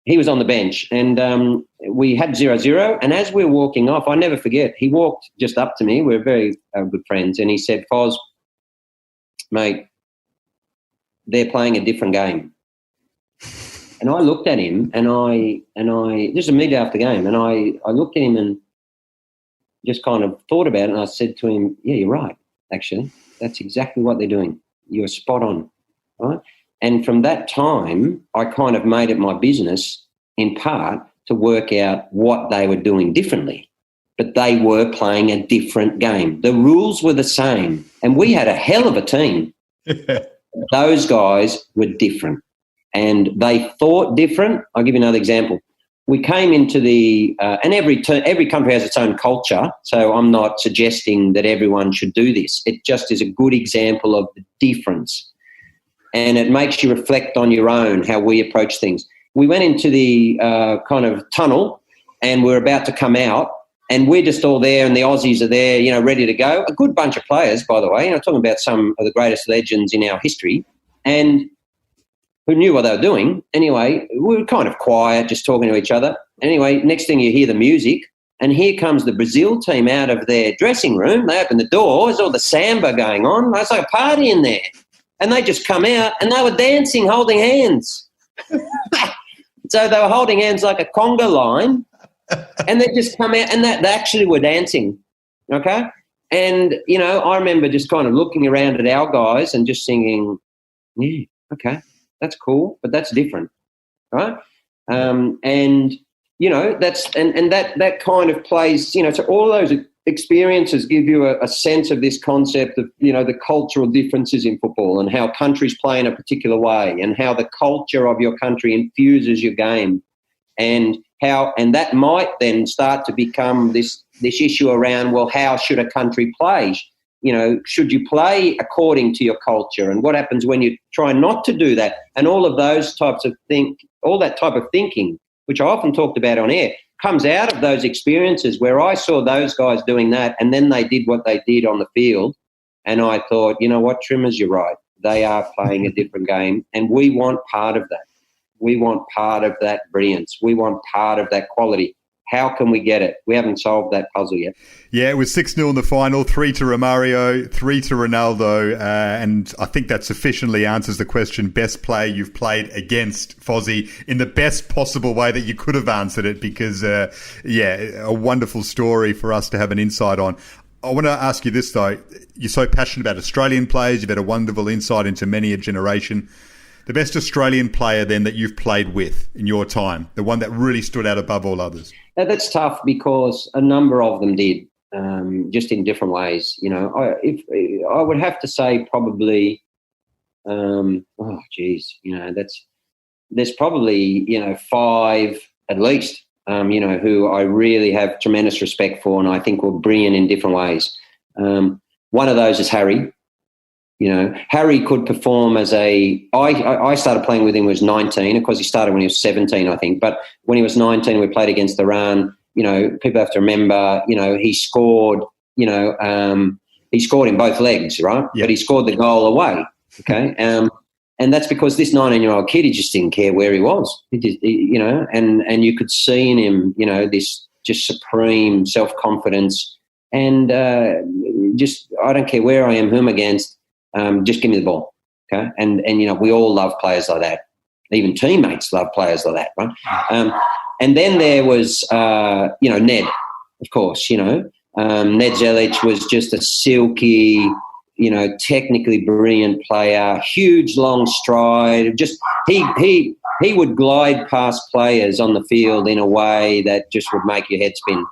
he was on the bench, and we had 0-0, and as we were walking off, I never forget, he walked just up to me. We're very good friends, and he said, Foz, mate, they're playing a different game. And I looked at him, and I this is immediately after the game, and I looked at him and just kind of thought about it, and I said to him, yeah, you're right, actually. That's exactly what they're doing. You're spot on, right? And from that time, I kind of made it my business, in part, to work out what they were doing differently. But they were playing a different game. The rules were the same, and we had a hell of a team. Those guys were different, and they thought different. I'll give you another example. We came into the and every country has its own culture, so I'm not suggesting that everyone should do this. It just is a good example of the difference. And it makes you reflect on your own, how we approach things. We went into the kind of tunnel, and we're about to come out, and we're just all there, and the Aussies are there, ready to go. A good bunch of players, by the way, talking about some of the greatest legends in our history, and who knew what they were doing. Anyway, we were kind of quiet, just talking to each other. Anyway, next thing you hear the music, and here comes the Brazil team out of their dressing room. They open the door, there's all the samba going on. It's like a party in there. And they just come out, and they were dancing, holding hands. So they were holding hands like a conga line, and they just come out, and they actually were dancing, okay? And, I remember just kind of looking around at our guys and just thinking, yeah, okay, that's cool, but that's different, right? And that kind of plays, so all those experiences give you a sense of this concept of, the cultural differences in football and how countries play in a particular way and how the culture of your country infuses your game, and that might then start to become this issue around, well, how should a country play? Should you play according to your culture? And what happens when you try not to do that? And all of those types of all that type of thinking, which I often talked about on air, comes out of those experiences where I saw those guys doing that, and then they did what they did on the field. And I thought, you know what, Trimmers, you're right. They are playing a different game, and we want part of that. We want part of that brilliance. We want part of that quality. How can we get it? We haven't solved that puzzle yet. Yeah, it was 6-0 in the final, 3 to Romario, 3 to Ronaldo, and I think that sufficiently answers the question, best player you've played against, Fozzie, in the best possible way that you could have answered it, because, a wonderful story for us to have an insight on. I want to ask you this, though. You're so passionate about Australian players. You've had a wonderful insight into many a generation. The best Australian player, then, that you've played with in your time, the one that really stood out above all others? Now, that's tough because a number of them did, just in different ways. I would have to say probably, there's probably, 5 at least, who I really have tremendous respect for and I think were brilliant in different ways. One of those is Harry. Harry could perform as I started playing with him when he was 19. Of course, he started when he was 17, I think. But when he was 19, we played against Iran. People have to remember, he scored, he scored in both legs, right? Yeah. But he scored the goal away, okay? And that's because this 19-year-old kid, he just didn't care where he was. He just, and you could see in him, this just supreme self-confidence. And I don't care where I am, who I'm against, just give me the ball, okay? And we all love players like that. Even teammates love players like that, right? And then there was, Ned, of course. Ned Zelic was just a silky, technically brilliant player, huge long stride. Just he would glide past players on the field in a way that just would make your head spin.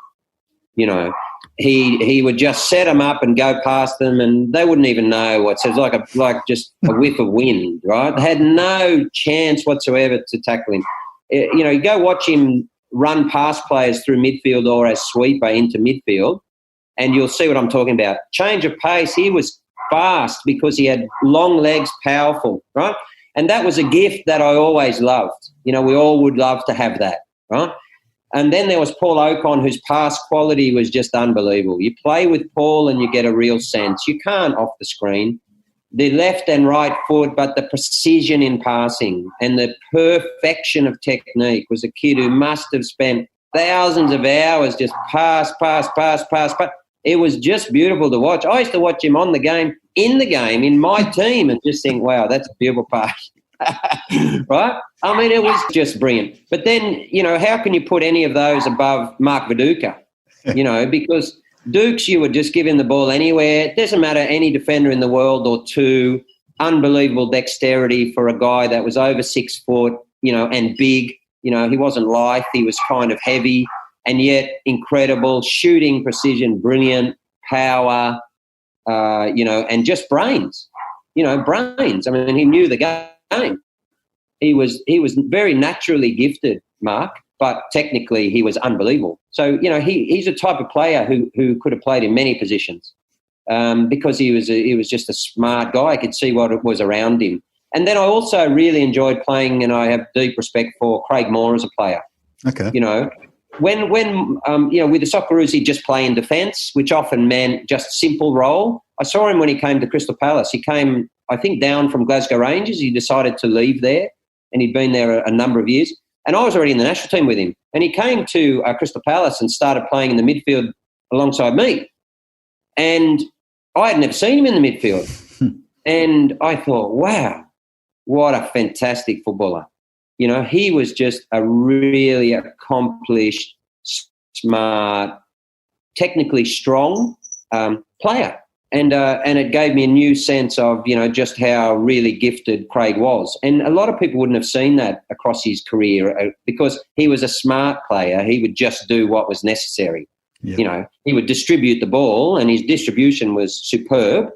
He would just set them up and go past them, and they wouldn't even know what. So it was like just a whiff of wind, right? They had no chance whatsoever to tackle him. You go watch him run past players through midfield or as sweeper into midfield, and you'll see what I'm talking about. Change of pace. He was fast because he had long legs, powerful, right? And that was a gift that I always loved. We all would love to have that, right? And then there was Paul Ocon, whose pass quality was just unbelievable. You play with Paul and you get a real sense. You can't off the screen. The left and right foot, but the precision in passing and the perfection of technique was a kid who must have spent thousands of hours just pass. It was just beautiful to watch. I used to watch him in the game, in my team, and just think, wow, that's a beautiful pass. Right? I mean, it was just brilliant. But then, how can you put any of those above Mark Viduka? Because Dukes, you would just give him the ball anywhere. It doesn't matter, any defender in the world or two. Unbelievable dexterity for a guy that was over 6 foot, and big. He wasn't lithe. He was kind of heavy, and yet incredible shooting precision, brilliant power, and just brains. Brains. I mean, he knew the game. He was very naturally gifted, Mark, but technically he was unbelievable. So, he's a type of player who could have played in many positions because he was just a smart guy. I could see what was around him. And then I also really enjoyed playing, and I have deep respect for Craig Moore as a player. Okay. When with the Socceroos, he'd just play in defence, which often meant just simple role. I saw him when he came to Crystal Palace. He came, I think, down from Glasgow Rangers. He decided to leave there, and he'd been there a number of years. And I was already in the national team with him. And he came to Crystal Palace and started playing in the midfield alongside me. And I had never seen him in the midfield. And I thought, wow, what a fantastic footballer. He was just a really accomplished, smart, technically strong, player. And it gave me a new sense of, just how really gifted Craig was. And a lot of people wouldn't have seen that across his career because he was a smart player. He would just do what was necessary. Yeah. He would distribute the ball and his distribution was superb,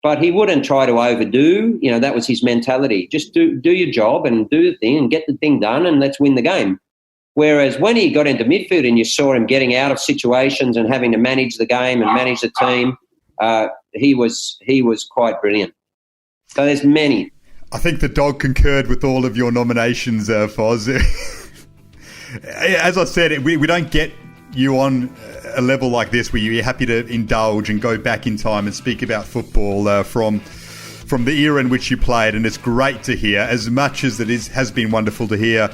but he wouldn't try to overdo. That was his mentality. Just do your job and do the thing and get the thing done and let's win the game. Whereas when he got into midfield and you saw him getting out of situations and having to manage the game and manage the team, he was quite brilliant. So there's many. I think the dog concurred with all of your nominations, Foz. As I said, we don't get you on a level like this where you're happy to indulge and go back in time and speak about football from the era in which you played, and it's great to hear. As much as has been wonderful to hear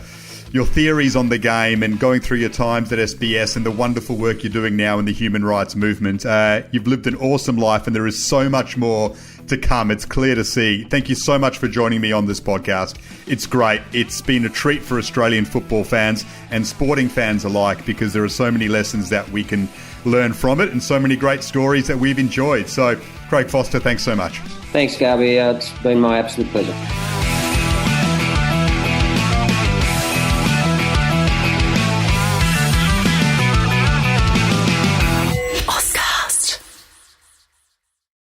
your theories on the game and going through your times at SBS and the wonderful work you're doing now in the human rights movement. You've lived an awesome life and there is so much more to come. It's clear to see. Thank you so much for joining me on this podcast. It's great. It's been a treat for Australian football fans and sporting fans alike because there are so many lessons that we can learn from it and so many great stories that we've enjoyed. So, Craig Foster, thanks so much. Thanks, Garby. It's been my absolute pleasure.